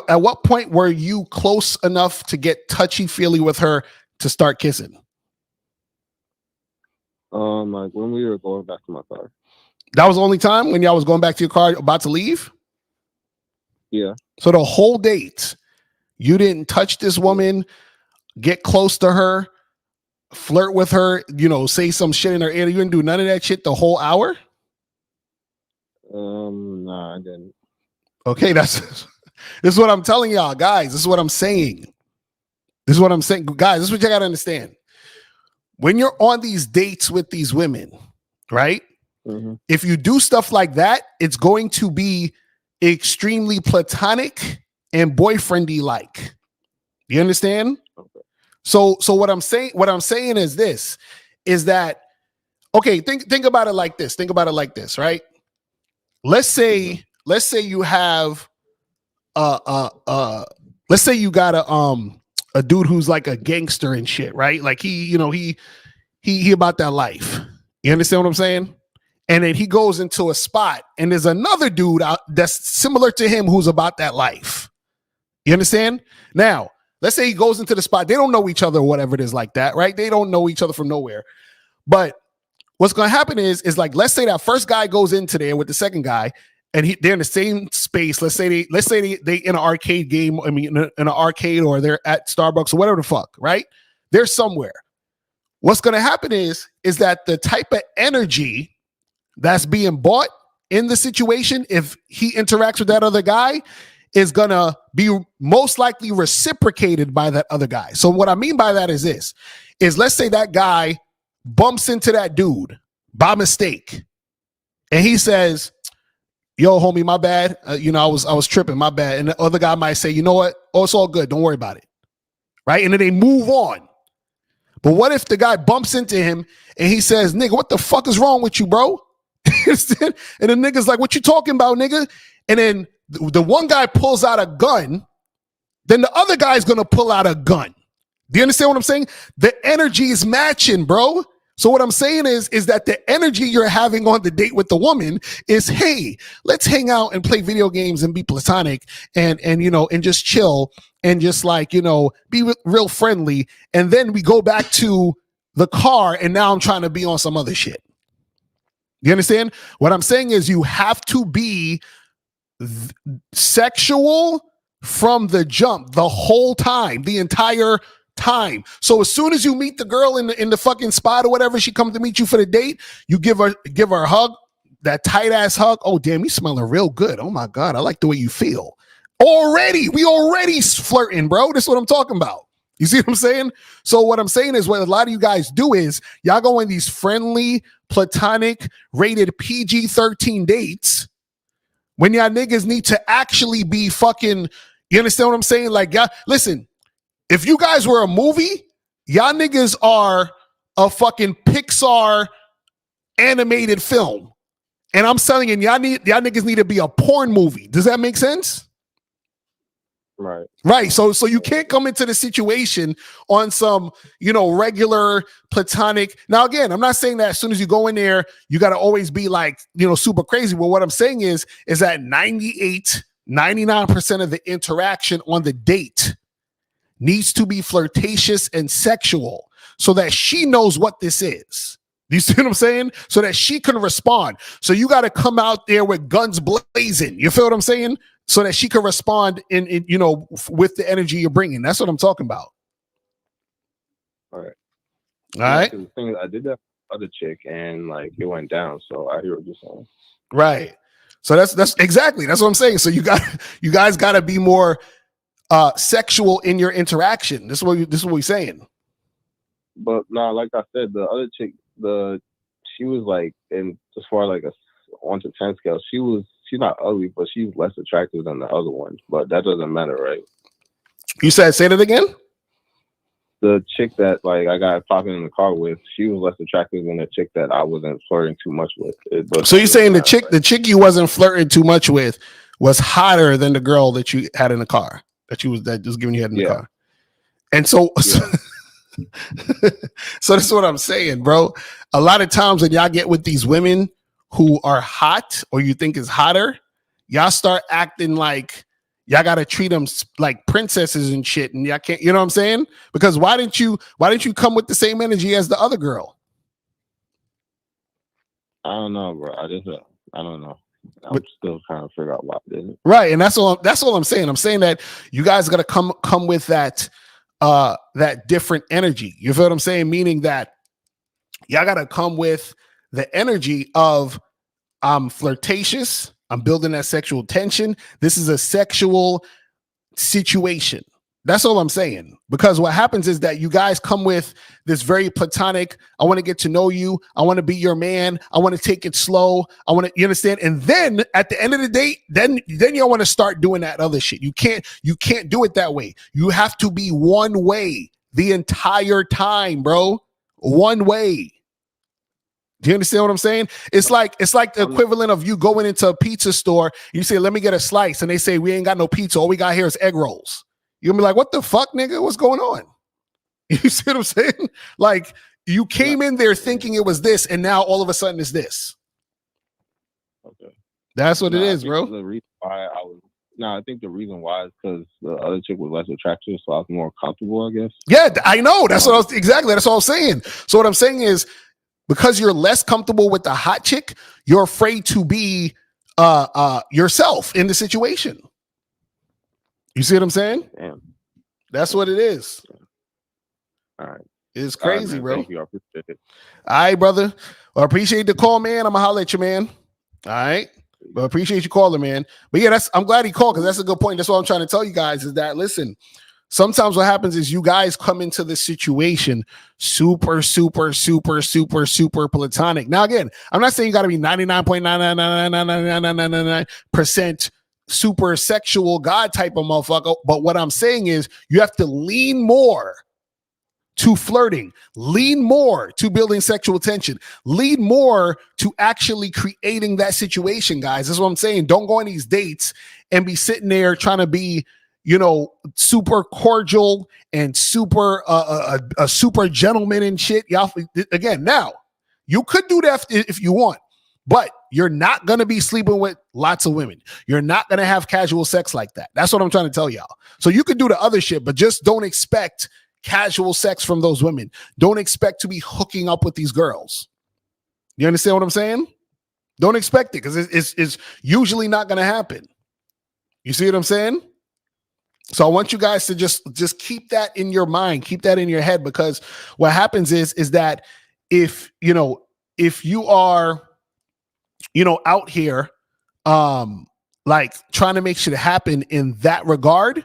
at what point were you close enough to get touchy-feely with her to start kissing? Like when we were going back to my car. That was the only time when y'all was going back to your car about to leave? Yeah. So the whole date, you didn't touch this woman, get close to her, flirt with her, say some shit in her ear. You didn't do none of that shit the whole hour? Nah, I didn't. Okay, this is what I'm telling y'all, guys. This is what I'm saying. Guys, this is what you gotta understand. When you're on these dates with these women, right? Mm-hmm. If you do stuff like that, it's going to be extremely platonic and boyfriendy like. You understand? Okay. So what I'm saying is this, is that okay, think about it like this. Think about it like this, right? Let's say you have let's say you got a dude who's like a gangster and shit, right? Like he about that life. You understand what I'm saying? And then he goes into a spot and there's another dude out that's similar to him who's about that life. You understand? Now, let's say he goes into the spot. They don't know each other or whatever it is like that, right? They don't know each other from nowhere. But what's going to happen is like, let's say that first guy goes into there with the second guy and they're in the same space. Let's say they in an arcade game. I mean, in an arcade, or they're at Starbucks or whatever the fuck, right? They're somewhere. What's going to happen is that the type of energy that's being bought in the situation, if he interacts with that other guy, is going to be most likely reciprocated by that other guy. So what I mean by that is this, is let's say that guy bumps into that dude by mistake. And he says, yo, homie, my bad. I was tripping, my bad. And the other guy might say, you know what? Oh, it's all good. Don't worry about it. Right? And then they move on. But what if the guy bumps into him and he says, nigga, what the fuck is wrong with you, bro? And the nigga's like, what you talking about, nigga? And then the one guy pulls out a gun, then the other guy's going to pull out a gun. Do you understand what I'm saying? The energy is matching, bro. So what I'm saying is that the energy you're having on the date with the woman is, hey, let's hang out and play video games and be platonic and just chill and just be real friendly. And then we go back to the car and now I'm trying to be on some other shit. You understand? What I'm saying is you have to be sexual from the jump, the whole time, the entire time. So as soon as you meet the girl in the fucking spot or whatever, she comes to meet you for the date, you give her a hug, that tight ass hug. Oh damn, you smelling real good. Oh my God, I like the way you feel. We already flirting, bro. That's what I'm talking about. You see what I'm saying? So what I'm saying is what a lot of you guys do is y'all go on these friendly, platonic, rated PG-13 dates when y'all niggas need to actually be fucking, you understand what I'm saying? Like, y'all, listen, if you guys were a movie, y'all niggas are a fucking Pixar animated film. And I'm telling you, y'all niggas need to be a porn movie. Does that make sense? Right. Right. So you can't come into the situation on some, regular platonic. Now, again, I'm not saying that as soon as you go in there, you got to always be like, super crazy. Well, what I'm saying is that 99% of the interaction on the date needs to be flirtatious and sexual so that she knows what this is. Do you see what I'm saying? So that she can respond. So you got to come out there with guns blazing. You feel what I'm saying? So that she can respond in with the energy you're bringing. That's what I'm talking about. All right. All right. The thing is, I did that for other chick, and like it went down. So I hear what you're saying. Right. So that's exactly what I'm saying. So you guys got to be more sexual in your interaction. This is what we're saying. But no, like I said, the other chick, she was like, in as far as like a 1 to 10 scale, she's not ugly, but she's less attractive than the other one. But that doesn't matter, right? You said, say that again? The chick that like I got popping in the car with, she was less attractive than the chick that I wasn't flirting too much with. So you're saying the chick you wasn't flirting too much with was hotter than the girl that you had in the car, that was giving you head in the car. And so so that's what I'm saying, bro. A lot of times when y'all get with these women who are hot or you think is hotter, y'all start acting like y'all got to treat them like princesses and shit. And y'all can't, you know what I'm saying? Because why didn't you come with the same energy as the other girl? I don't know, bro. I don't know. I'm still trying to figure out why I didn't. Right. And that's all I'm saying. I'm saying that you guys got to come with that different energy. You feel what I'm saying? Meaning that y'all got to come with the energy of I'm flirtatious. I'm building that sexual tension. This is a sexual situation. That's all I'm saying. Because what happens is that you guys come with this very platonic, I want to get to know you. I want to be your man. I want to take it slow. You understand? And then at the end of the day, then you want to start doing that other shit. You can't do it that way. You have to be one way the entire time, bro. One way. Do you understand what I'm saying? It's like the equivalent of you going into a pizza store. You say, let me get a slice. And they say, we ain't got no pizza. All we got here is egg rolls. You're gonna be like, what the fuck, nigga? What's going on? You see what I'm saying? Like you came in there thinking it was this, and now all of a sudden it's this. Okay. That's what it is, bro. The reason why I think the reason why is because the other chick was less attractive, so I was more comfortable, I guess. Yeah, I know. That's what I was exactly. That's all I'm saying. So what I'm saying is, because you're less comfortable with the hot chick, you're afraid to be yourself in the situation. You see what I'm saying? Damn. That's what it is. All right. It's crazy, man, bro. Thank you. I appreciate it. All right, brother. Well, I appreciate the call, man. I'm gonna holler at you, man. All right. But I appreciate you calling, man. But yeah, I'm glad he called because that's a good point. That's what I'm trying to tell you guys is that, listen, sometimes what happens is you guys come into this situation super, super, super, super, super platonic. Now, again, I'm not saying you got to be 99.9999999% super sexual God type of motherfucker. But what I'm saying is you have to lean more to flirting, lean more to building sexual tension, lean more to actually creating that situation, guys. That's what I'm saying. Don't go on these dates and be sitting there trying to be, super cordial and super a super gentleman and shit. Y'all, again, now you could do that if you want, but you're not going to be sleeping with lots of women. You're not going to have casual sex like that. That's what I'm trying to tell y'all. So you can do the other shit, but just don't expect casual sex from those women. Don't expect to be hooking up with these girls. You understand what I'm saying? Don't expect it because it's usually not going to happen. You see what I'm saying? So I want you guys to just keep that in your mind, keep that in your head, because what happens is that if you are, out here, like trying to make shit happen in that regard,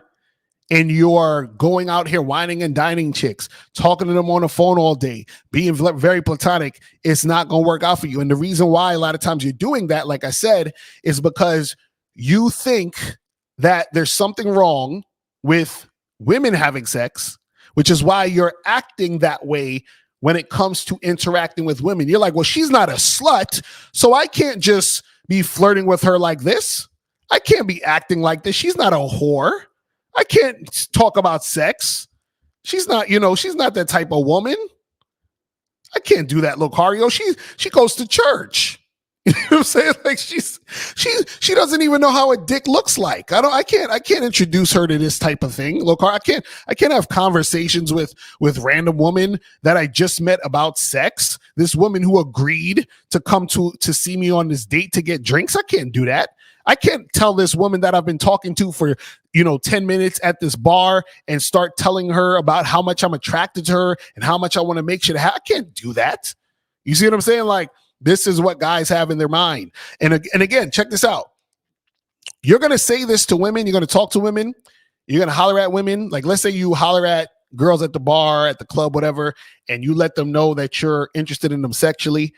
and you're going out here whining and dining chicks, talking to them on the phone all day, being very platonic, it's not going to work out for you. And the reason why a lot of times you're doing that, like I said, is because you think that there's something wrong with women having sex, which is why you're acting that way when it comes to interacting with women. You're like, well, she's not a slut, so I can't just be flirting with her like this. I can't be acting like this. She's not a whore. I can't talk about sex. She's not, she's not that type of woman. I can't do that, Locario. She goes to church. You know what I'm saying? Like she doesn't even know how a dick looks like. I can't introduce her to this type of thing. Locario, I can't have conversations with random women that I just met about sex. This woman who agreed to come to see me on this date to get drinks. I can't do that. I can't tell this woman that I've been talking to for 10 minutes at this bar and start telling her about how much I'm attracted to her and how much I want to make sure I can't do that. You see what I'm saying? Like, this is what guys have in their mind. And again, check this out. You're going to say this to women. You're going to talk to women. You're going to holler at women. Like, let's say you holler at girls at the bar, at the club, whatever, and you let them know that you're interested in them sexually.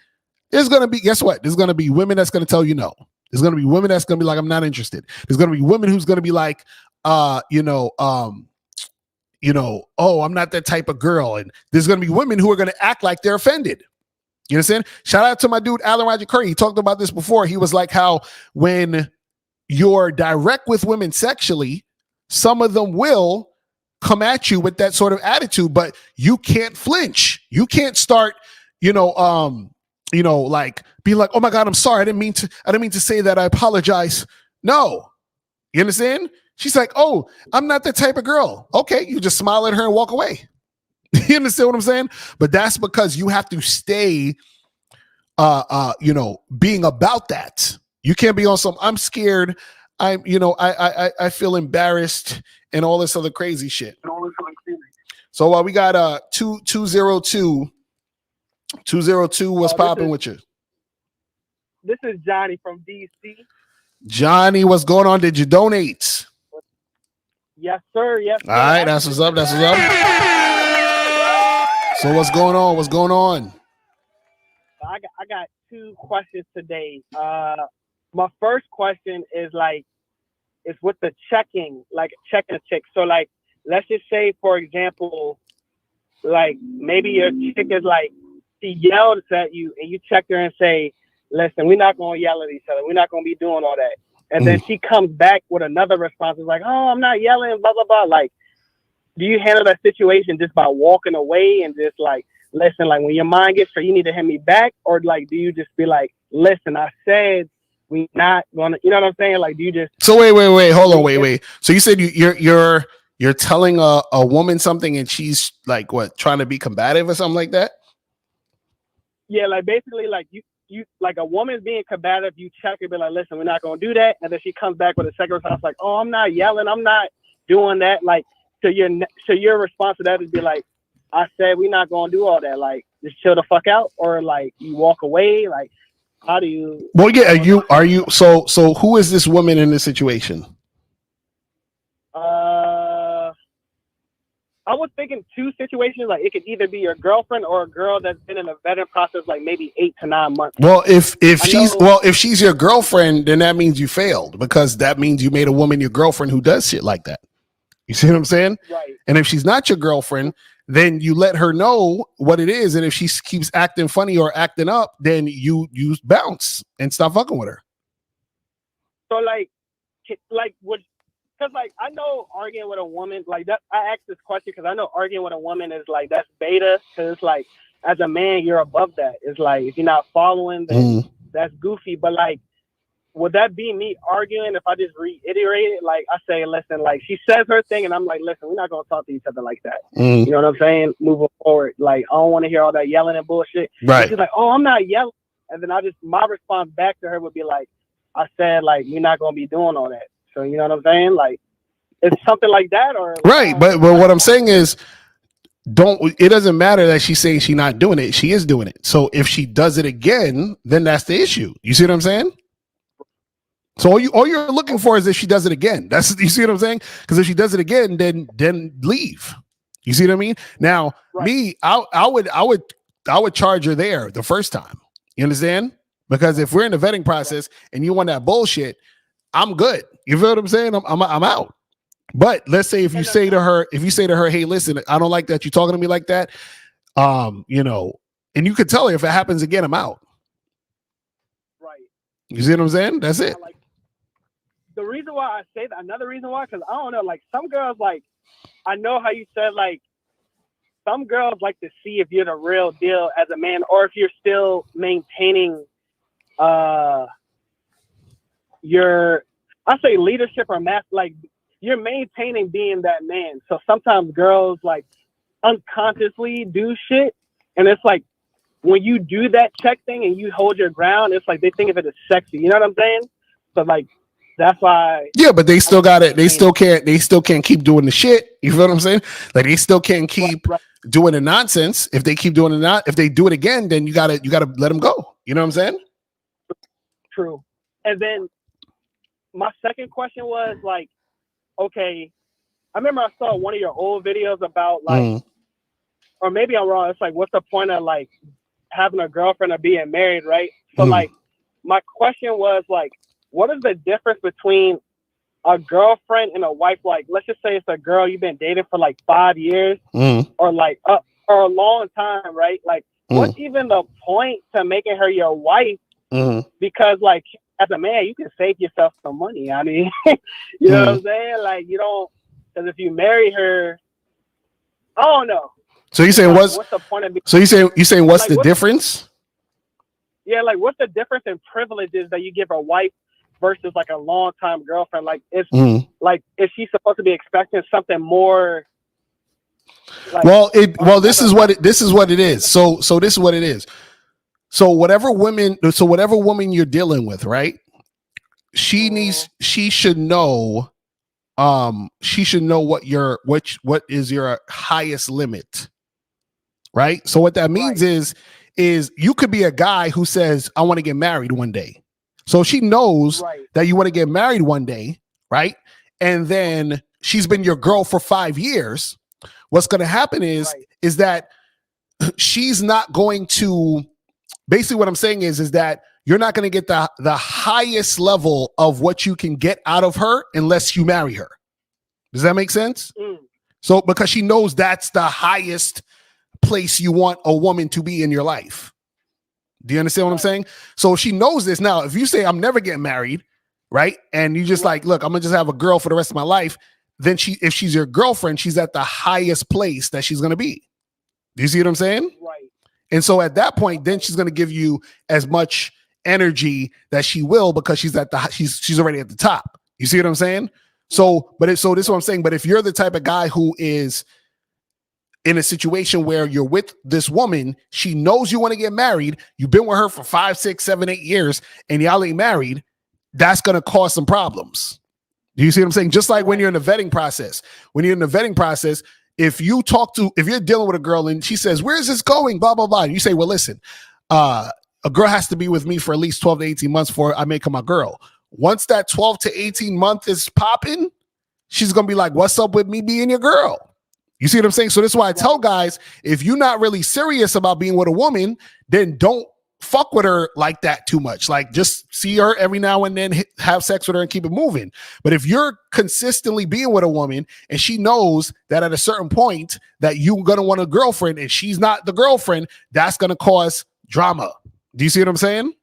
There's going to be, guess what? There's going to be women that's going to tell you no. There's going to be women that's going to be like, I'm not interested. There's going to be women who's going to be like, oh, I'm not that type of girl. And there's going to be women who are going to act like they're offended. You understand? Shout out to my dude, Alan Roger Curry. He talked about this before. He was like how when you're direct with women sexually, some of them will come at you with that sort of attitude, but you can't flinch. You can't start, like be like, oh my God, I'm sorry. I didn't mean to say that. I apologize. No. You understand? She's like, oh, I'm not that type of girl. Okay. You just smile at her and walk away. You understand what I'm saying? But that's because you have to stay, being about that. You can't be on some, I'm scared. I feel embarrassed and all this other crazy shit. So we got 202. 202, what's popping with you? This is Johnny from DC. Johnny, what's going on? Did you donate? Yes, sir. Yes, sir. All right, that's what's up. That's what's up. So what's going on? What's going on? I got two questions today. My first question is it's with the checking a chick. So let's just say, for example, maybe your chick is she yelled at you and you check her and say, listen, we're not going to yell at each other. We're not going to be doing all that. And then she comes back with another response. It's like, oh, I'm not yelling, blah, blah, blah. Do you handle that situation just by walking away and just listen, when your mind gets straight, you need to hit me back? Or do you just be like, listen, I said we not going to, you know what I'm saying? Do you just... So wait, hold on, wait. So you said you're telling a woman something and she's trying to be combative or something like that? Yeah, basically you a woman's being combative, you check her, be like, listen, we're not gonna do that, and then she comes back with a second response like, oh, I'm not yelling, I'm not doing that. So your response to that is be like, I said we're not gonna do all that. Just chill the fuck out, or you walk away. How do you? Well, yeah, are you? So who is this woman in this situation? I was thinking two situations. It could either be your girlfriend or a girl that's been in a vetting process, maybe 8 to 9 months. Well, if she's your girlfriend, then that means you failed, because that means you made a woman your girlfriend who does shit like that. You see what I'm saying? Right. And if she's not your girlfriend, then you let her know what it is. And if she keeps acting funny or acting up, then you bounce and stop fucking with her. So would. Because, I know arguing with a woman, that, I asked this question because I know arguing with a woman is, that's beta. Because it's, as a man, you're above that. It's, if you're not following, then that's goofy. But, would that be me arguing if I just reiterate it? I say, listen, she says her thing, and I'm like, listen, we're not going to talk to each other like that. You know what I'm saying? Moving forward. I don't want to hear all that yelling and bullshit. Right. And she's like, oh, I'm not yelling. And then my response back to her would be I said, we're not going to be doing all that. So, you know what I'm saying? It's something like that, or right. But what I'm saying is, it doesn't matter that she's saying she's not doing it. She is doing it. So if she does it again, then that's the issue. You see what I'm saying? So all you're looking for is if she does it again. You see what I'm saying? Because if she does it again, then leave. You see what I mean? Now, me, I would charge her there the first time. You understand? Because if we're in the vetting process and you want that bullshit, I'm good. You feel what I'm saying? I'm out. But let's say if you say to her, hey, listen, I don't like that you're talking to me like that. You know, and you could tell her if it happens again, I'm out. Right. You see what I'm saying? That's it. Like, the reason why I say that, another reason why, because I don't know, like some girls, like I know how you said, like some girls like to see if you're the real deal as a man, or if you're still maintaining your, I say leadership or like you're maintaining being that man. So sometimes girls like unconsciously do shit, and it's like when you do that check thing and you hold your ground, it's like they think of it as sexy. You know what I'm saying? So like that's why. Yeah, but they still got it. They still can't. They still can't keep doing the shit. You feel what I'm saying? Like they still can't keep doing the nonsense. If they keep doing it, if they do it again, then you gotta let them go. You know what I'm saying? True. And then my second question was like, okay, I remember I saw one of your old videos about like, or maybe I'm wrong. It's like, what's the point of like having a girlfriend or being married, right? So like, my question was like, what is the difference between a girlfriend and a wife? Like, let's just say it's a girl you've been dating for like 5 years, or like or a long time, right? Like, what's even the point to making her your wife? Because like, as a man, you can save yourself some money. I mean, you know what I'm saying? Like, you don't, because if you marry her, I don't know. So you saying what's the point of? So you saying what's like, the difference? Yeah, like what's the difference in privileges that you give a wife versus like a long-time girlfriend? Like, it's like, is she supposed to be expecting something more? Like, this is what it is. So this is what it is. So whatever woman you're dealing with, right? She should know what is your highest limit, right? So what that means is you could be a guy who says, I want to get married one day. So she knows that you want to get married one day, right? And then she's been your girl for 5 years. What's going to happen is that she's not going to, basically what I'm saying is that you're not going to get the highest level of what you can get out of her unless you marry her. Does that make sense? So because she knows that's the highest place you want a woman to be in your life. Do you understand what I'm saying? So she knows this. Now, if you say I'm never getting married, right? And you just like, look, I'm gonna just have a girl for the rest of my life. Then if she's your girlfriend, she's at the highest place that she's gonna be. Do you see what I'm saying? Right. And so at that point, then she's gonna give you as much energy that she will, because she's already at the top. You see what I'm saying? So this is what I'm saying. But if you're the type of guy who is in a situation where you're with this woman, she knows you want to get married, you've been with her for 5, 6, 7, 8 years, and y'all ain't married, that's going to cause some problems. Do you see what I'm saying? Just like when you're in the vetting process. When you're in the vetting process, if you're dealing with a girl and she says, where's this going? Blah, blah, blah. And you say, well, listen, a girl has to be with me for at least 12 to 18 months before I make her my girl. Once that 12 to 18 month is popping, she's going to be like, what's up with me being your girl? You see what I'm saying? So this is why I tell guys, if you're not really serious about being with a woman, then don't fuck with her like that too much. Like, just see her every now and then, have sex with her and keep it moving. But if you're consistently being with a woman and she knows that at a certain point that you're going to want a girlfriend and she's not the girlfriend, that's going to cause drama. Do you see what I'm saying?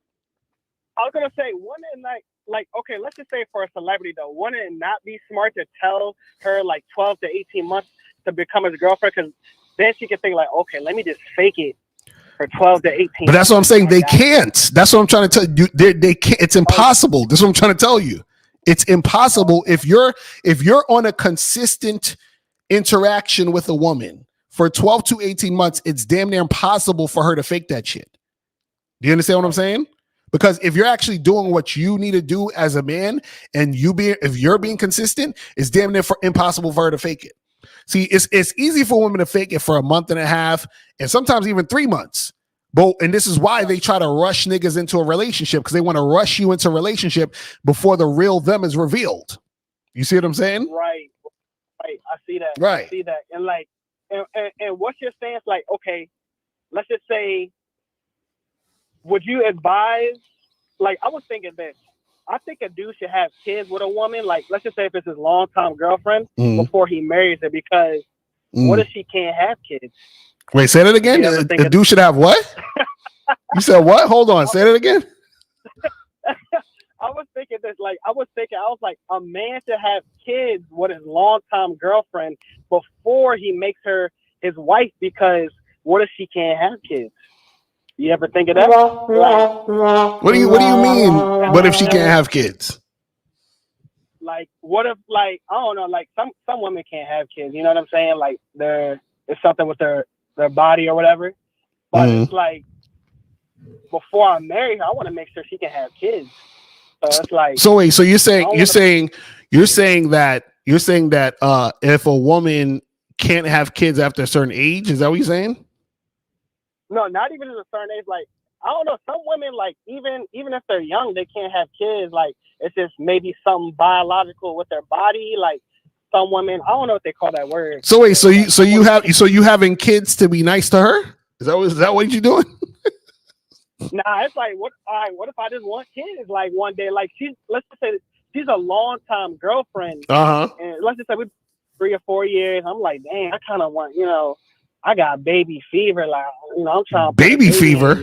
I was going to say, wouldn't it like, okay, let's just say for a celebrity though, wouldn't it not be smart to tell her like 12 to 18 months to become his girlfriend? Because then she can think like, okay, let me just fake it for 12 to 18. But that's what I'm saying. They can't. That's what I'm trying to tell you. They can't. It's impossible. This is what I'm trying to tell you. It's impossible if you're on a consistent interaction with a woman for 12 to 18 months. It's damn near impossible for her to fake that shit. Do you understand what I'm saying? Because if you're actually doing what you need to do as a man, and if you're being consistent, it's damn near impossible for her to fake it. See, it's easy for women to fake it for a month and a half, and sometimes even 3 months. And this is why they try to rush niggas into a relationship, because they want to rush you into a relationship before the real them is revealed. You see what I'm saying? Right. I see that. Right. I see that. And like, and what's your stance? Like, okay, let's just say, would you advise? Like, I was thinking this. I think a dude should have kids with a woman. Like, let's just say if it's his longtime girlfriend before he marries her, because what if she can't have kids? Wait, say that again. A dude should have what? You said what? Hold on, say that again. I was thinking this, like, I was like, a man should have kids with his longtime girlfriend before he makes her his wife, because what if she can't have kids? You ever think of that? What do you mean? What if she can't have kids? Like, what if, like, I don't know, like some women can't have kids, you know what I'm saying? Like, it's something with their body or whatever. But it's like, before I marry her, I want to make sure she can have kids. So it's like, so wait, so you're saying that if a woman can't have kids after a certain age, is that what you're saying? No, not even at a certain age. Like, I don't know, some women, like, even if they're young, they can't have kids. Like, it's just maybe something biological with their body. Like, some women, I don't know what they call that word. So wait, so you having kids to be nice to her? Is that what you're doing? Nah, it's like, what if I just want kids? Like, one day, like, let's just say she's a long time girlfriend. And let's just say we 3 or 4 years. I'm like, dang, I kind of want, I got baby fever. Like, I'm trying to baby fever.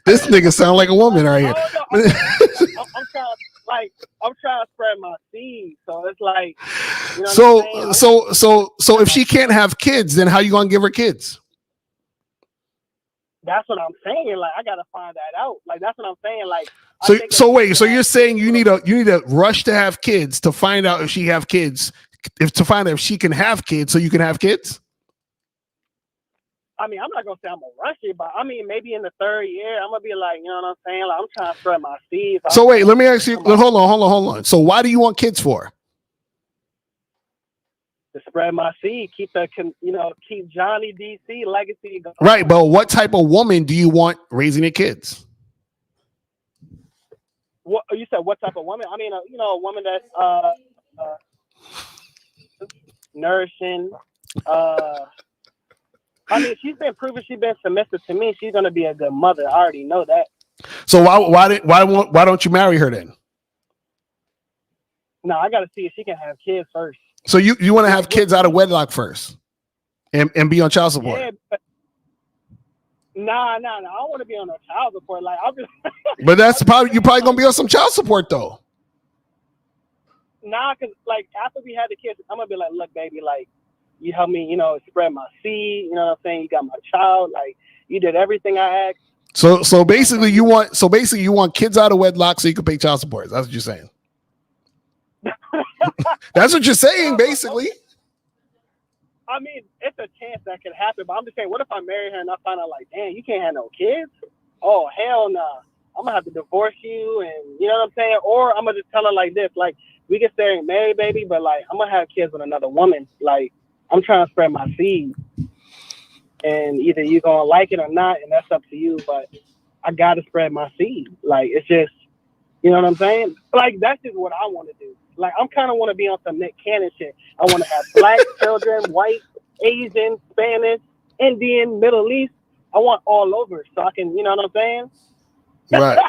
This nigga sound like a woman right here. I'm trying to spread my seed. So it's like, so if she can't have kids, then how you gonna give her kids? That's what I'm saying. Like, I gotta find that out. Like, that's what I'm saying. Like, so wait, so you're saying you need a rush to have kids to find out if she have kids, to find out if she can have kids, so you can have kids? I mean, I'm not gonna say I'm gonna rush it, but I mean, maybe in the 3rd year, I'm gonna be like, you know what I'm saying? Like, I'm trying to spread my seeds. So wait, let me ask you. Hold on. So why do you want kids for? To spread my seed, keep Johnny DC legacy going. Right, but what type of woman do you want raising your kids? What you said? What type of woman? I mean, a woman that's nourishing. I mean, she's been proven she's been submissive to me. She's gonna be a good mother. I already know that. So why don't you marry her then? No, I gotta see if she can have kids first. So you want to have kids out of wedlock first, and be on child support? Yeah, but nah. I don't want to be on no child support. Like, I'll be. But you're probably gonna be on some child support though. Nah, cause like after we had the kids, I'm gonna be like, look, baby, like, you helped me, spread my seed. You know what I'm saying? You got my child. Like, you did everything I asked. So basically, you want kids out of wedlock so you can pay child support. That's what you're saying. That's what you're saying, basically. I mean, it's a chance that could happen, but I'm just saying, what if I marry her and I find out, like, damn, you can't have no kids? Oh, hell no. Nah. I'm gonna have to divorce you, and you know what I'm saying? Or I'm gonna just tell her like this, like, we can stay married, baby, but like, I'm gonna have kids with another woman. Like, I'm trying to spread my seed, and either you're gonna like it or not, and that's up to you. But I gotta spread my seed. Like, it's just, you know what I'm saying? Like, that's just what I want to do. Like, I'm kind of want to be on some Nick Cannon shit. I want to have black children, white, Asian, Spanish, Indian, Middle East. I want all over, so I can, you know what I'm saying? Right.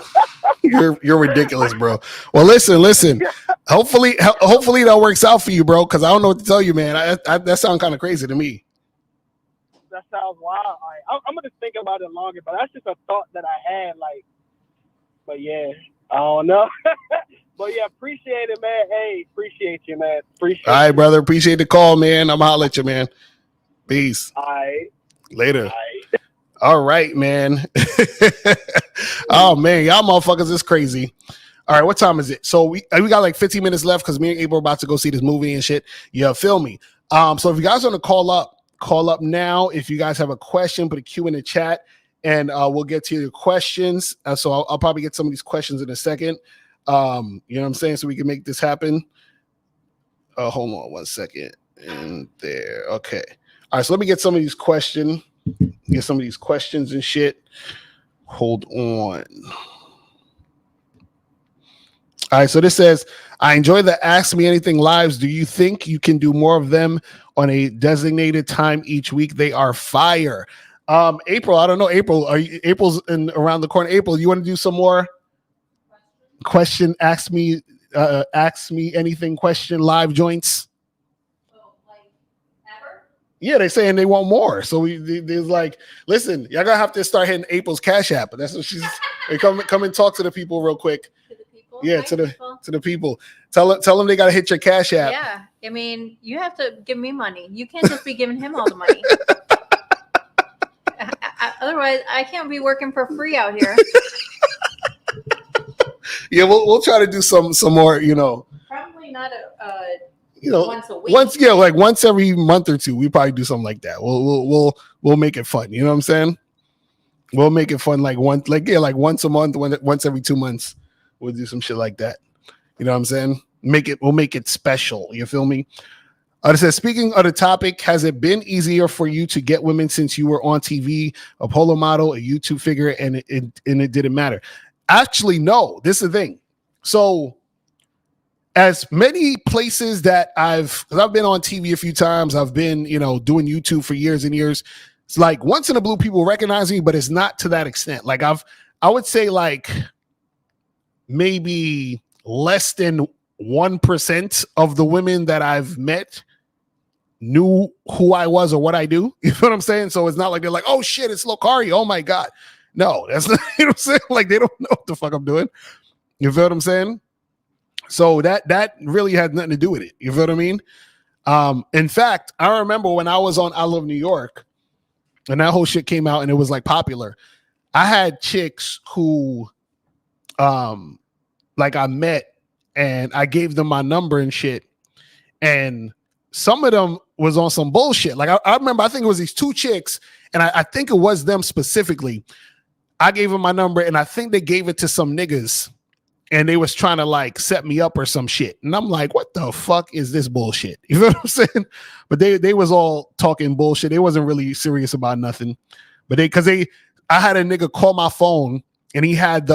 You're ridiculous, bro. Well, listen. Hopefully that works out for you, bro. Because I don't know what to tell you, man. That sounds kind of crazy to me. That sounds wild. I'm gonna think about it longer, but that's just a thought that I had. Like, but yeah, I don't know. But yeah, appreciate it, man. Hey, appreciate you, man. Appreciate. All right, brother. Appreciate the call, man. I'm holler at you, man. Peace. All right. Later. All right, man. Oh man, y'all motherfuckers is crazy. All right, what time is it? So we got like 15 minutes left because me and April are about to go see this movie and shit. Yeah, feel me. So if you guys want to call up now. If you guys have a question, put a Q in the chat, and we'll get to your questions. So I'll probably get some of these questions in a second. You know what I'm saying? So we can make this happen. Hold on 1 second. And there. Okay. All right. So let me get some of these questions. And shit. Hold on. All right. So this says, I enjoy the Ask Me Anything lives. Do you think you can do more of them on a designated time each week? They are fire. April, I don't know. April's around the corner. April, you want to do some more question? Ask me anything question live joints. Like ever? Yeah, they're saying they want more. So there's like, listen, y'all gonna have to start hitting April's Cash App. But that's what she's. Hey, come and talk to the people real quick. To the people? Yeah, Hi, people. to the people. Tell them they gotta hit your Cash App. Yeah, I mean, you have to give me money. You can't just be giving him all the money. Otherwise, I can't be working for free out here. Yeah, we'll try to do some more. Probably not Once once a week. like once every month or two, we probably do something like that. We'll make it fun. You know what I'm saying? We'll make it fun like once a month, once every 2 months. We'll do some shit like that. You know what I'm saying? We'll make it special. You feel me? It says, speaking of the topic, has it been easier for you to get women since you were on TV, a polo model, a YouTube figure, and it didn't matter? Actually, no. This is the thing. So, as many places that because I've been on TV a few times, I've been, doing YouTube for years and years. It's like once in a blue people recognize me, but it's not to that extent. Like I would say like maybe less than 1% of the women that I've met knew who I was or what I do. You know what I'm saying? So it's not like they're like, oh shit, it's Locario. Oh my God. No, that's not, you know what I'm saying? Like they don't know what the fuck I'm doing. You feel what I'm saying? So that really had nothing to do with it. You feel what I mean? In fact, I remember when I was on I Love New York and that whole shit came out and it was like popular. I had chicks who like I met and I gave them my number and shit. And some of them was on some bullshit. Like I remember, I think it was these 2 chicks and I think it was them specifically. I gave them my number and I think they gave it to some niggas and they was trying to like set me up or some shit. And I'm like, what the fuck is this bullshit? You know what I'm saying? But they was all talking bullshit. They wasn't really serious about nothing. But I had a nigga call my phone and he had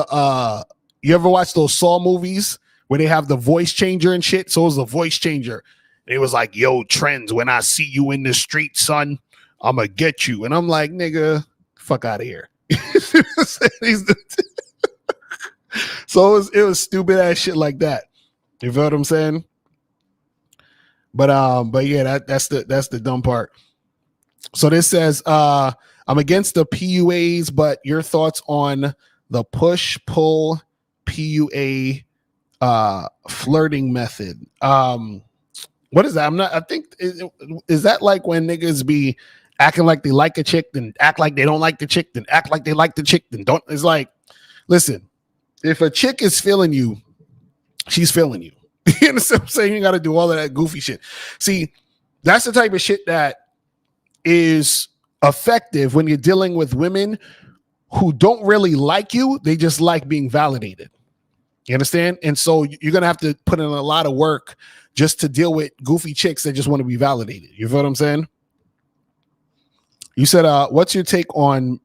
you ever watch those Saw movies where they have the voice changer and shit? So it was a voice changer. And it was like, yo, Trends, when I see you in the street, son, I'm gonna get you. And I'm like, nigga, fuck out of here. So it was stupid ass shit like that. You feel what I'm saying? But yeah, that's the dumb part. So this says, I'm against the PUAs, but your thoughts on the push-pull PUA flirting method. What is that? I think is that like when niggas be acting like they like a chick, then act like they don't like the chick, then act like they like the chick, then don't. It's like, listen, if a chick is feeling you, she's feeling you. You understand what I'm saying? You got to do all of that goofy shit. See, that's the type of shit that is effective when you're dealing with women who don't really like you. They just like being validated. You understand? And so you're going to have to put in a lot of work just to deal with goofy chicks that just want to be validated. You feel what I'm saying? You said, what's your take on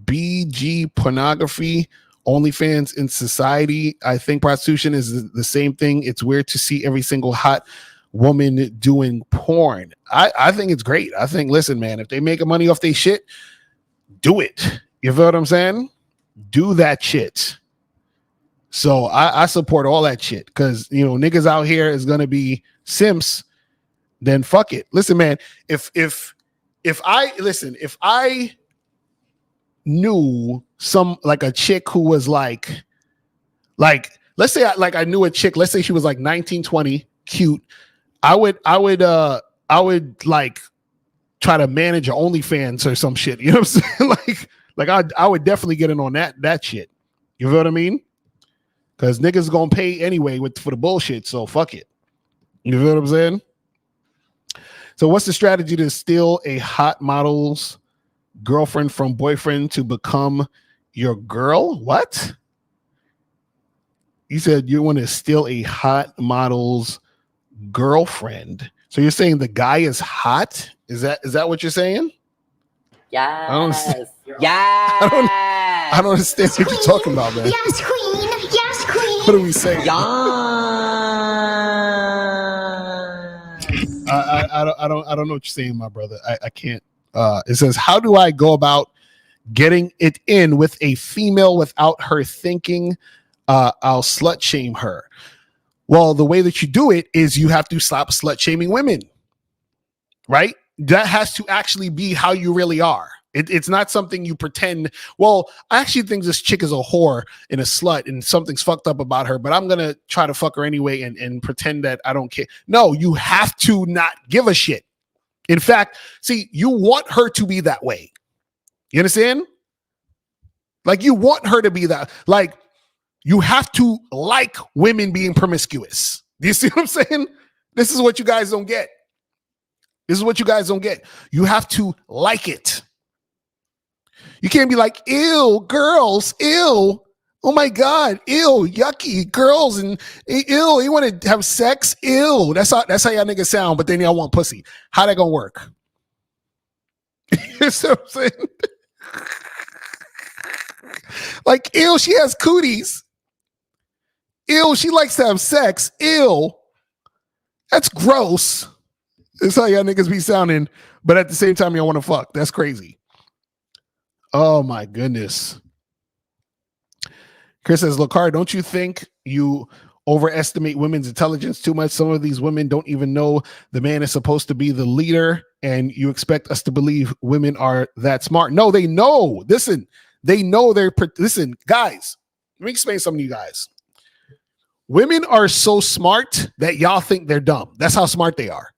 BG pornography, OnlyFans in society? I think prostitution is the same thing. It's weird to see every single hot woman doing porn. I think it's great. I think, listen, man, if they making money off their shit, do it. You feel what I'm saying? Do that shit. So I support all that shit because, niggas out here is going to be simps, then fuck it. Listen, man, if I knew some like a chick who was like let's say I knew a chick, let's say she was like 19, 20, cute. I would like try to manage her OnlyFans or some shit. You know what I'm saying? like I would definitely get in on that shit. You feel what I mean? Because niggas gonna pay anyway for the bullshit, so fuck it. You feel what I'm saying? So what's the strategy to steal a hot model's girlfriend from boyfriend to become your girl? What? You said you want to steal a hot model's girlfriend. So you're saying the guy is hot? Is that what you're saying? Yes. I don't understand what you're talking about, man. Yes, queen. Yes, queen. What are we saying? Yes. I don't know what you're saying, my brother. I can't. It says, how do I go about getting it in with a female without her thinking I'll slut shame her? Well, the way that you do it is you have to stop slut shaming women, right? that has to actually be how you really are. It's not something you pretend. Well, I actually think this chick is a whore and a slut and something's fucked up about her, but I'm going to try to fuck her anyway and pretend that I don't care. No, you have to not give a shit. In fact, see, you want her to be that way. You understand? Like, you want her to be that. Like, you have to like women being promiscuous. Do you see what I'm saying? This is what you guys don't get. This is what you guys don't get. You have to like it. You can't be like, ew, girls, ew. Oh my God, ew, yucky, girls, and ew, you want to have sex? Ew. That's how y'all niggas sound, but then y'all want pussy. How that gonna work? You see what I'm saying? Like, ew, she has cooties. Ew, she likes to have sex. Ew. That's gross. That's how y'all niggas be sounding, but at the same time, y'all want to fuck. That's crazy. Oh my goodness. Chris says, Lakar, don't you think you overestimate women's intelligence too much? Some of these women don't even know the man is supposed to be the leader, and you expect us to believe women are that smart. No, they know. Listen, they know listen, guys, let me explain something to you guys. Women are so smart that y'all think they're dumb. That's how smart they are.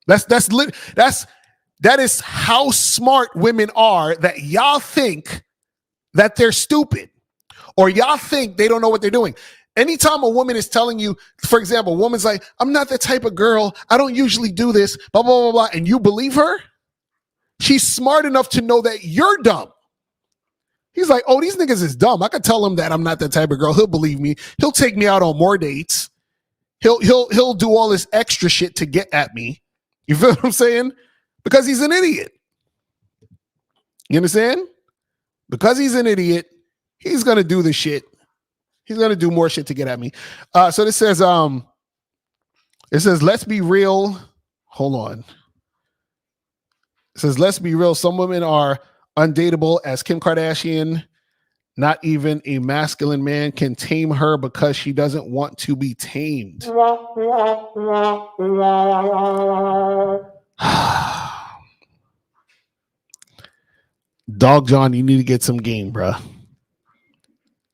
That is how smart women are, that y'all think that they're stupid, or y'all think they don't know what they're doing. Anytime a woman is telling you, for example, a woman's like, I'm not that type of girl, I don't usually do this, blah, blah, blah, blah, and you believe her, she's smart enough to know that you're dumb. He's like, oh, these niggas is dumb. I could tell him that I'm not that type of girl. He'll believe me. He'll take me out on more dates. He'll do all this extra shit to get at me. You feel what I'm saying? Because he's an idiot. You understand? Because he's an idiot, he's gonna do the shit. He's gonna do more shit to get at me. So this says, let's be real. Hold on. It says, let's be real. Some women are undateable as Kim Kardashian. Not even a masculine man can tame her because she doesn't want to be tamed. Dog John, you need to get some game, bruh.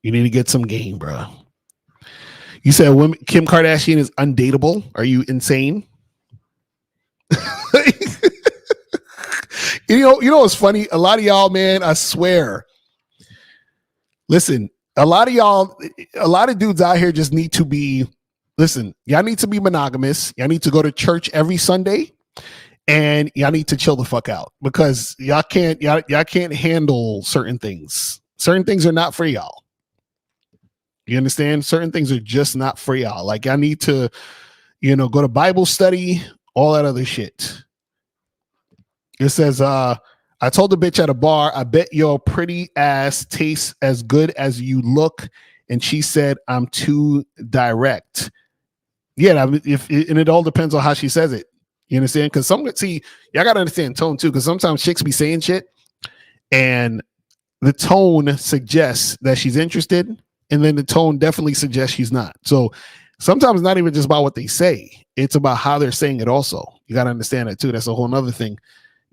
You need to get some game, bruh. You said Kim Kardashian is undateable. Are you insane? You know what's funny? A lot of y'all, man, I swear. Listen, a lot of dudes out here just need to be, listen, y'all need to be monogamous. Y'all need to go to church every Sunday, and y'all need to chill the fuck out, because y'all can't handle certain things. Certain things are not for y'all. You understand? Certain things are just not for y'all. Like, y'all need to, go to Bible study, all that other shit. It says, I told the bitch at a bar, I bet your pretty ass tastes as good as you look. And she said, I'm too direct. Yeah, and it all depends on how she says it. You understand? Because y'all got to understand tone too, because sometimes chicks be saying shit and the tone suggests that she's interested, and then the tone definitely suggests she's not. So sometimes it's not even just about what they say. It's about how they're saying it also. You got to understand that too. That's a whole nother thing,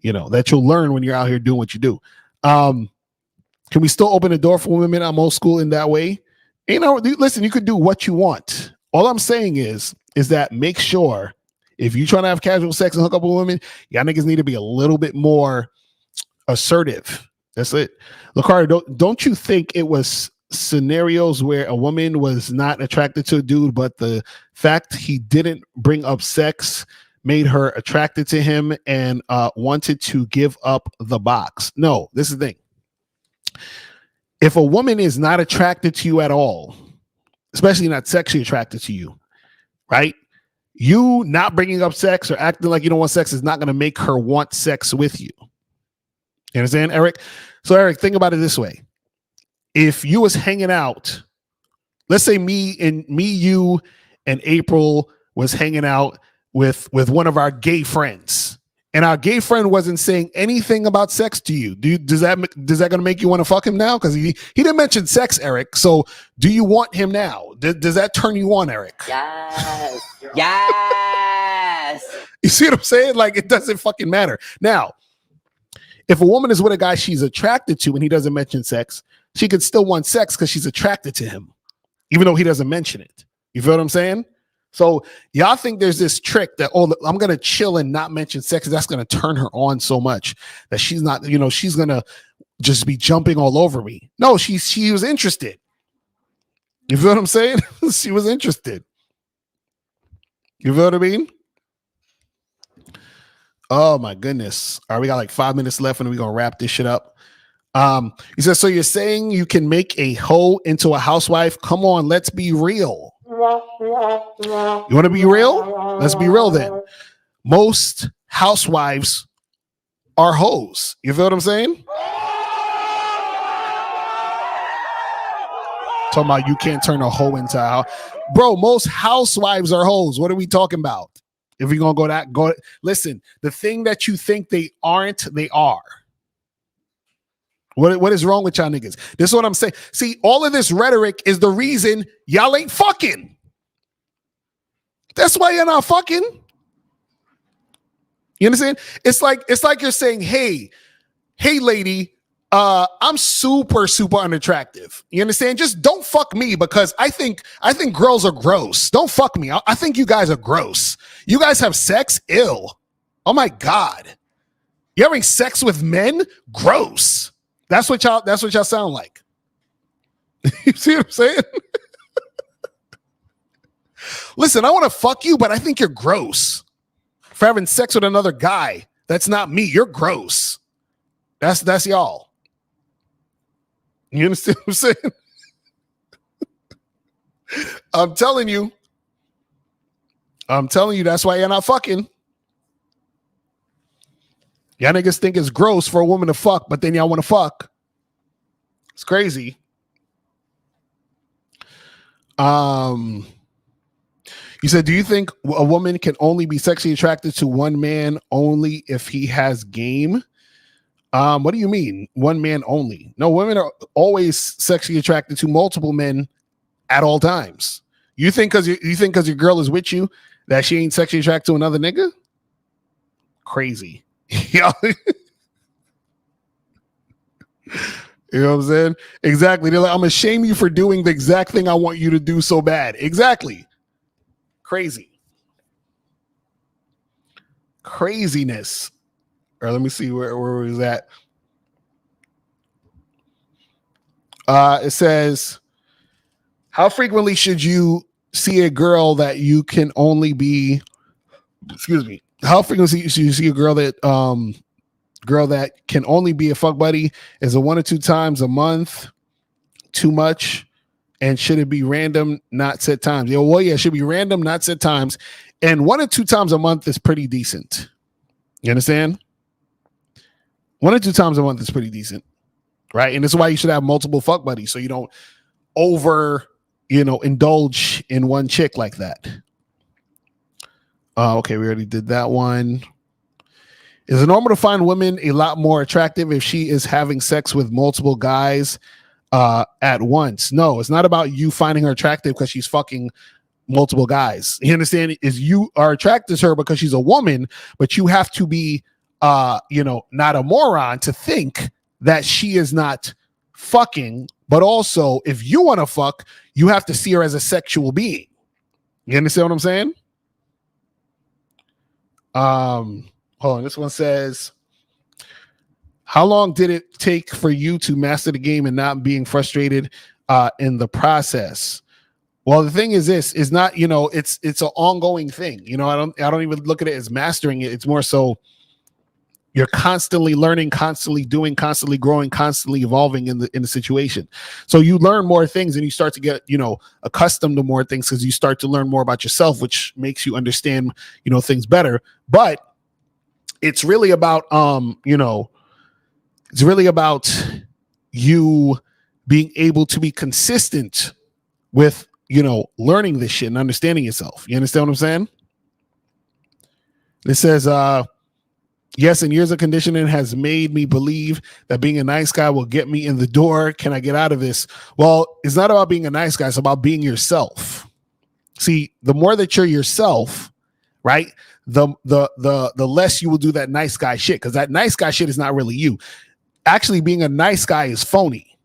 that you'll learn when you're out here doing what you do. Can we still open the door for women? I'm old school in that way. Listen, you could do what you want. All I'm saying is that make sure, if you're trying to have casual sex and hook up with women, y'all niggas need to be a little bit more assertive. That's it. Lakari, don't you think it was scenarios where a woman was not attracted to a dude, but the fact he didn't bring up sex made her attracted to him and wanted to give up the box? No, this is the thing. If a woman is not attracted to you at all, especially not sexually attracted to you, right? You not bringing up sex or acting like you don't want sex is not going to make her want sex with you. You understand, Eric? So, Eric, think about it this way. If you was hanging out, let's say me, you, and April was hanging out with one of our gay friends, and our gay friend wasn't saying anything about sex to you. Does that going to make you want to fuck him now? Because he didn't mention sex, Eric. So do you want him now? Does that turn you on, Eric? Yes. Yes. Yes. You see what I'm saying? Like, it doesn't fucking matter. Now, if a woman is with a guy she's attracted to and he doesn't mention sex, she could still want sex because she's attracted to him, even though he doesn't mention it. You feel what I'm saying? So y'all think there's this trick that, oh, I'm going to chill and not mention sex. That's going to turn her on so much that she's not, you know, she's going to just be jumping all over me. No, she was interested. You feel what I'm saying? She was interested. You feel what I mean? Oh my goodness. All right, we got like 5 minutes left and we're going to wrap this shit up. He says, so you're saying you can make a hoe into a housewife? Come on, let's be real. You want to be real? Let's be real then. Most housewives are hoes. You feel what I'm saying? Talking about you can't turn a hoe into a house. Bro, most housewives are hoes. What are we talking about? If we're going to go listen, the thing that you think they aren't, they are. What is wrong with y'all niggas? This is what I'm saying. See, all of this rhetoric is the reason y'all ain't fucking. That's why you're not fucking. You understand? It's like you're saying, hey lady, I'm super unattractive. You understand? Just don't fuck me because I think girls are gross. Don't fuck me. I think you guys are gross. You guys have sex? Ill. Oh my God. You having sex with men? Gross. That's what y'all sound like. You see what I'm saying? Listen, I want to fuck you, but I think you're gross for having sex with another guy. That's not me. You're gross. That's y'all. You understand what I'm saying? I'm telling you, that's why you're not fucking. Y'all niggas think it's gross for a woman to fuck, but then y'all want to fuck. It's crazy. You said, do you think a woman can only be sexually attracted to one man only if he has game? What do you mean? One man only? No, women are always sexually attracted to multiple men at all times. You think because your girl is with you that she ain't sexually attracted to another nigga? Crazy. Yeah. You know what I'm saying? Exactly. They're like, I'm ashamed of you for doing the exact thing I want you to do so bad. Exactly. Crazy. Craziness. Or let me see where was that. It says, how frequently should you see a girl that you can only be, how frequently should you see a girl that can only be a fuck buddy? Is it 1 or 2 times a month too much? And should it be random, not set times? Yeah, well, yeah, it should be random, not set times. And 1 or 2 times a month is pretty decent. You understand? 1 or 2 times a month is pretty decent, right? And this is why you should have multiple fuck buddies, so you don't indulge in one chick like that. Okay, we already did that one. Is it normal to find women a lot more attractive if she is having sex with multiple guys at once? No, it's not about you finding her attractive because she's fucking multiple guys. You understand? Is you are attracted to her because she's a woman, but you have to be not a moron to think that she is not fucking. But also, if you want to fuck, you have to see her as a sexual being. You understand what I'm saying? Hold on. This one says, how long did it take for you to master the game and not being frustrated in the process? Well, the thing is, this is not, it's an ongoing thing. I don't even look at it as mastering it. It's more so you're constantly learning, constantly doing, constantly growing, constantly evolving in the situation. So you learn more things and you start to get, accustomed to more things because you start to learn more about yourself, which makes you understand, things better. But it's really about, it's really about you being able to be consistent with, learning this shit and understanding yourself. You understand what I'm saying? It says, yes, and years of conditioning has made me believe that being a nice guy will get me in the door. Can I get out of this? Well, it's not about being a nice guy. It's about being yourself. See, the more that you're yourself, right? the less you will do that nice guy shit, because that nice guy shit is not really you. Actually, being a nice guy is phony.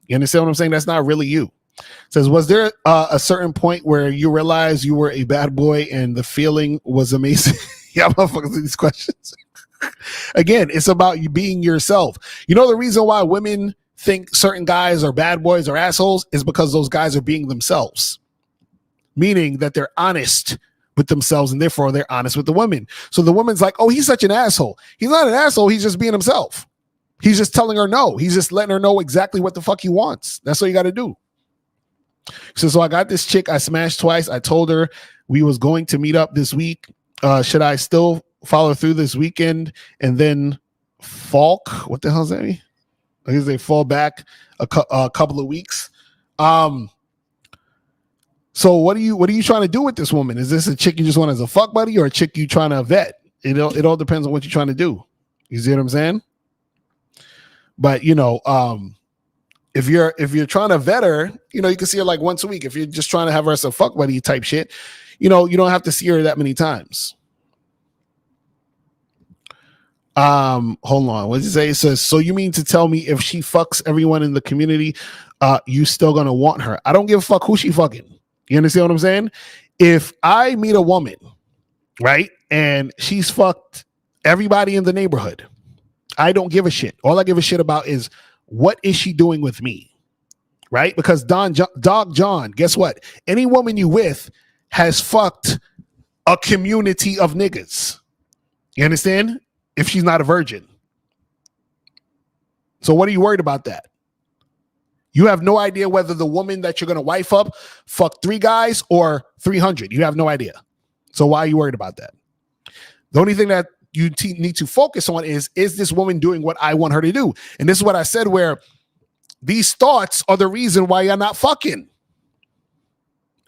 You understand what I'm saying? That's not really you. It says, was there a certain point where you realized you were a bad boy and the feeling was amazing? Yeah, motherfuckers do these questions. Again, it's about you being yourself. You know, the reason why women think certain guys are bad boys or assholes is because those guys are being themselves, meaning that they're honest with themselves and therefore they're honest with the women. So the woman's like, oh, he's such an asshole. He's not an asshole. He's just being himself. He's just telling her no. He's just letting her know exactly what the fuck he wants. That's all you got to do. So I got this chick I smashed twice. I told her we was going to meet up this week. Should I still follow through this weekend and then Falk? What the hell does that mean? I guess they fall back a couple of weeks. So what are you trying to do with this woman? Is this a chick you just want as a fuck buddy or a chick you trying to vet? It all depends on what you're trying to do. You see what I'm saying? But you know, if you're trying to vet her, you know, you can see her like once a week. If you're just trying to have her as a fuck buddy type shit, you know, you don't have to see her that many times. Hold on. What does it say? It says, so you mean to tell me if she fucks everyone in the community, you still gonna want her? I don't give a fuck who she fucking. You understand what I'm saying? If I meet a woman, right, and she's fucked everybody in the neighborhood, I don't give a shit. All I give a shit about is what is she doing with me, right? Because Dog John, guess what? Any woman you with has fucked a community of niggas. You understand? If she's not a virgin. So what are you worried about that? You have no idea whether the woman that you're going to wife up fuck 3 guys or 300. You have no idea. So why are you worried about that? The only thing that you need to focus on is this woman doing what I want her to do? And this is what I said, where these thoughts are the reason why you're not fucking.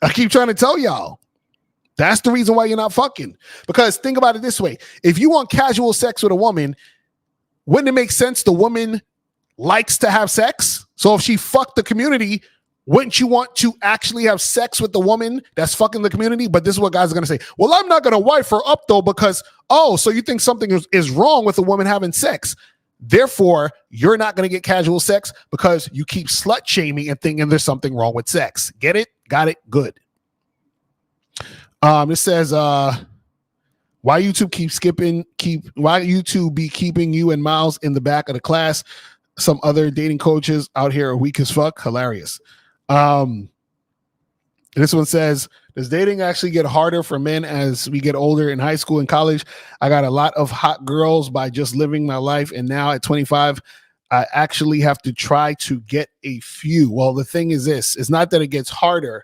I keep trying to tell y'all. That's the reason why you're not fucking. Because think about it this way. If you want casual sex with a woman, wouldn't it make sense the woman likes to have sex? So if she fucked the community, wouldn't you want to actually have sex with the woman that's fucking the community? But this is what guys are going to say. Well, I'm not going to wife her up though, because, oh, so you think something is wrong with a woman having sex. Therefore, you're not going to get casual sex because you keep slut shaming and thinking there's something wrong with sex. Get it? Got it? Good. It says, why YouTube why YouTube be keeping you and Miles in the back of the class? Some other dating coaches out here are weak as fuck. Hilarious. This one says, does dating actually get harder for men as we get older in high school and college? I got a lot of hot girls by just living my life. And now at 25, I actually have to try to get a few. Well, the thing is this, it's not that it gets harder.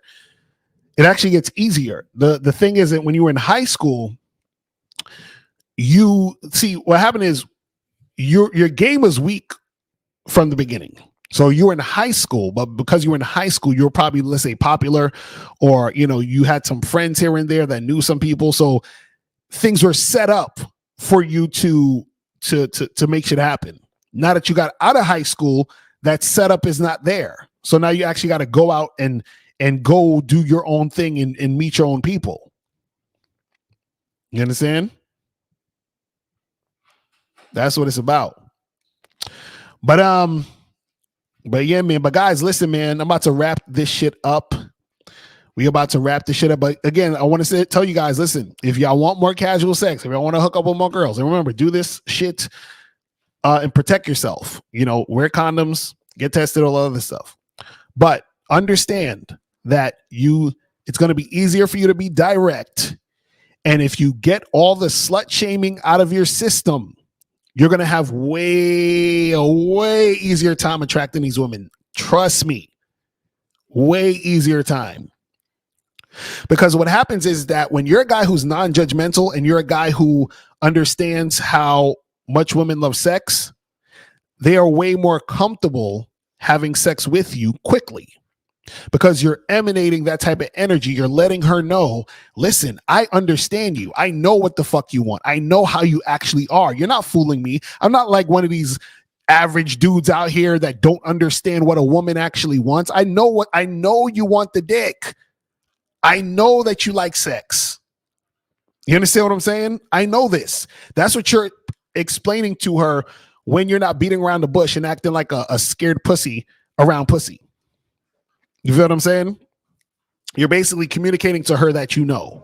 It actually gets easier. The thing is that when you were in high school, you see what happened is your game was weak from the beginning. So you were in high school, but because you were in high school, you were probably, let's say, popular, or you know, you had some friends here and there that knew some people. So things were set up for you to make shit happen. Now that you got out of high school, that setup is not there. So now you actually got to go out and go do your own thing and meet your own people. You understand? That's what it's about. But yeah, man. But guys, listen, man. I'm about to wrap this shit up. We about to wrap this shit up. But again, I want to tell you guys, listen, if y'all want more casual sex, if y'all want to hook up with more girls, and remember, do this shit and protect yourself. You know, wear condoms, get tested, all other stuff. But understand that it's going to be easier for you to be direct. And if you get all the slut shaming out of your system, you're going to have a way easier time attracting these women. Trust me, way easier time. Because what happens is that when you're a guy who's non-judgmental and you're a guy who understands how much women love sex, they are way more comfortable having sex with you quickly. Because you're emanating that type of energy. You're letting her know, listen, I understand you. I know what the fuck you want. I know how you actually are. You're not fooling me. I'm not like one of these average dudes out here that don't understand what a woman actually wants. I know you want the dick. I know that you like sex. You understand what I'm saying? I know this. That's what you're explaining to her when you're not beating around the bush and acting like a scared pussy around pussy. You feel what I'm saying? You're basically communicating to her that you know.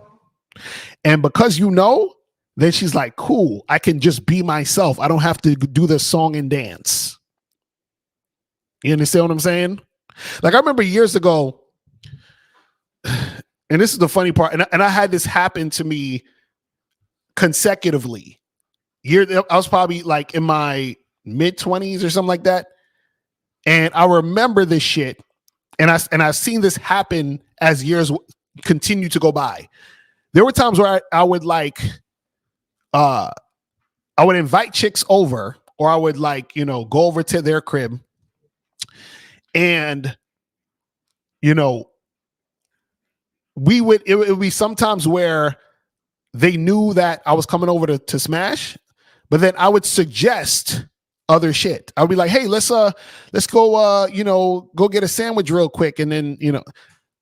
And because you know, then she's like, cool, I can just be myself. I don't have to do the song and dance. You understand what I'm saying? Like, I remember years ago, and this is the funny part, and I had this happen to me consecutively. I was probably like in my mid-20s or something like that. And I remember this shit. And I've seen this happen as years continue to go by. There were times where I would like, I would invite chicks over, or I would like, you know, go over to their crib, and, you know, it would be sometimes where they knew that I was coming over to smash, but then I would suggest other shit. I would be like, hey, let's go, you know, go get a sandwich real quick. And then, you know,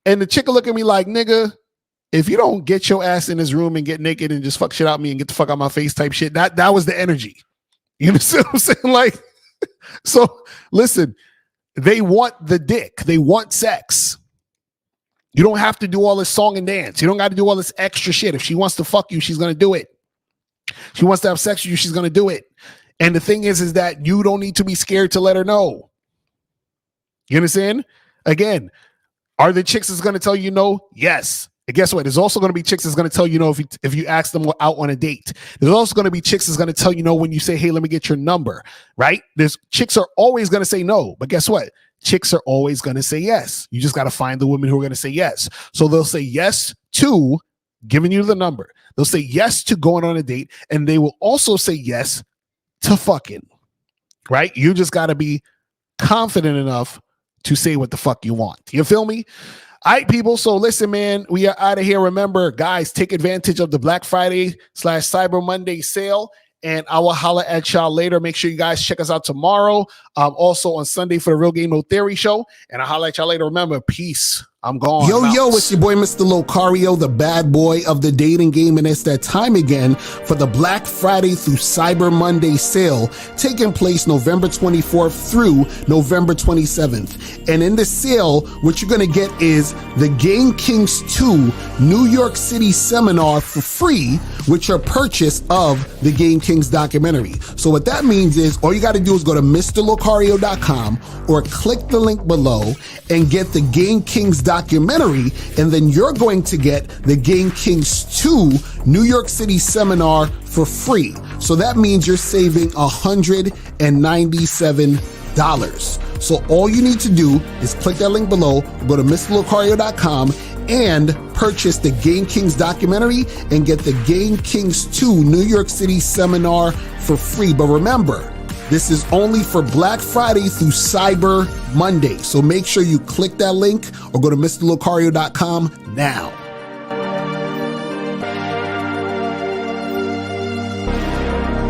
and the chick will look at me like, nigga, if you don't get your ass in this room and get naked and just fuck shit out me and get the fuck out my face type shit, that was the energy. You know what I'm saying? Like, so listen, they want the dick. They want sex. You don't have to do all this song and dance. You don't got to do all this extra shit. If she wants to fuck you, she's going to do it. She wants to have sex with you, she's going to do it. And the thing is that you don't need to be scared to let her know. You understand? Again, are the chicks that's going to tell you no? Yes. And guess what? There's also going to be chicks that's going to tell you no if you ask them out on a date. There's also going to be chicks that's going to tell you no when you say, hey, let me get your number, right? There's chicks are always going to say no, but guess what? Chicks are always going to say yes. You just got to find the women who are going to say yes. So they'll say yes to giving you the number. They'll say yes to going on a date, and they will also say yes to fucking, right? You just got to be confident enough to say what the fuck you want. You feel me? All right, people. So listen, man, we are out of here. Remember, guys, take advantage of the Black Friday / Cyber Monday sale, and I will holler at y'all later. Make sure you guys check us out tomorrow. Also on Sunday for the Real Game No Theory show, and I'll holler at y'all later. Remember, peace. I'm gone. Yo, it's your boy, Mr. Locario, the bad boy of the dating game, and it's that time again for the Black Friday through Cyber Monday sale taking place November 24th through November 27th. And in the sale, what you're going to get is the Game Kings 2 New York City seminar for free with your purchase of the Game Kings documentary. So what that means is all you got to do is go to MrLocario.com or click the link below and get the Game Kings documentary, and then you're going to get the Game Kings 2 New York City seminar for free. So that means you're saving $197. So all you need to do is click that link below, go to MrLocario.com and purchase the Game Kings documentary and get the Game Kings 2 New York City seminar for free. But remember, this is only for Black Friday through Cyber Monday. So make sure you click that link or go to MrLocario.com now.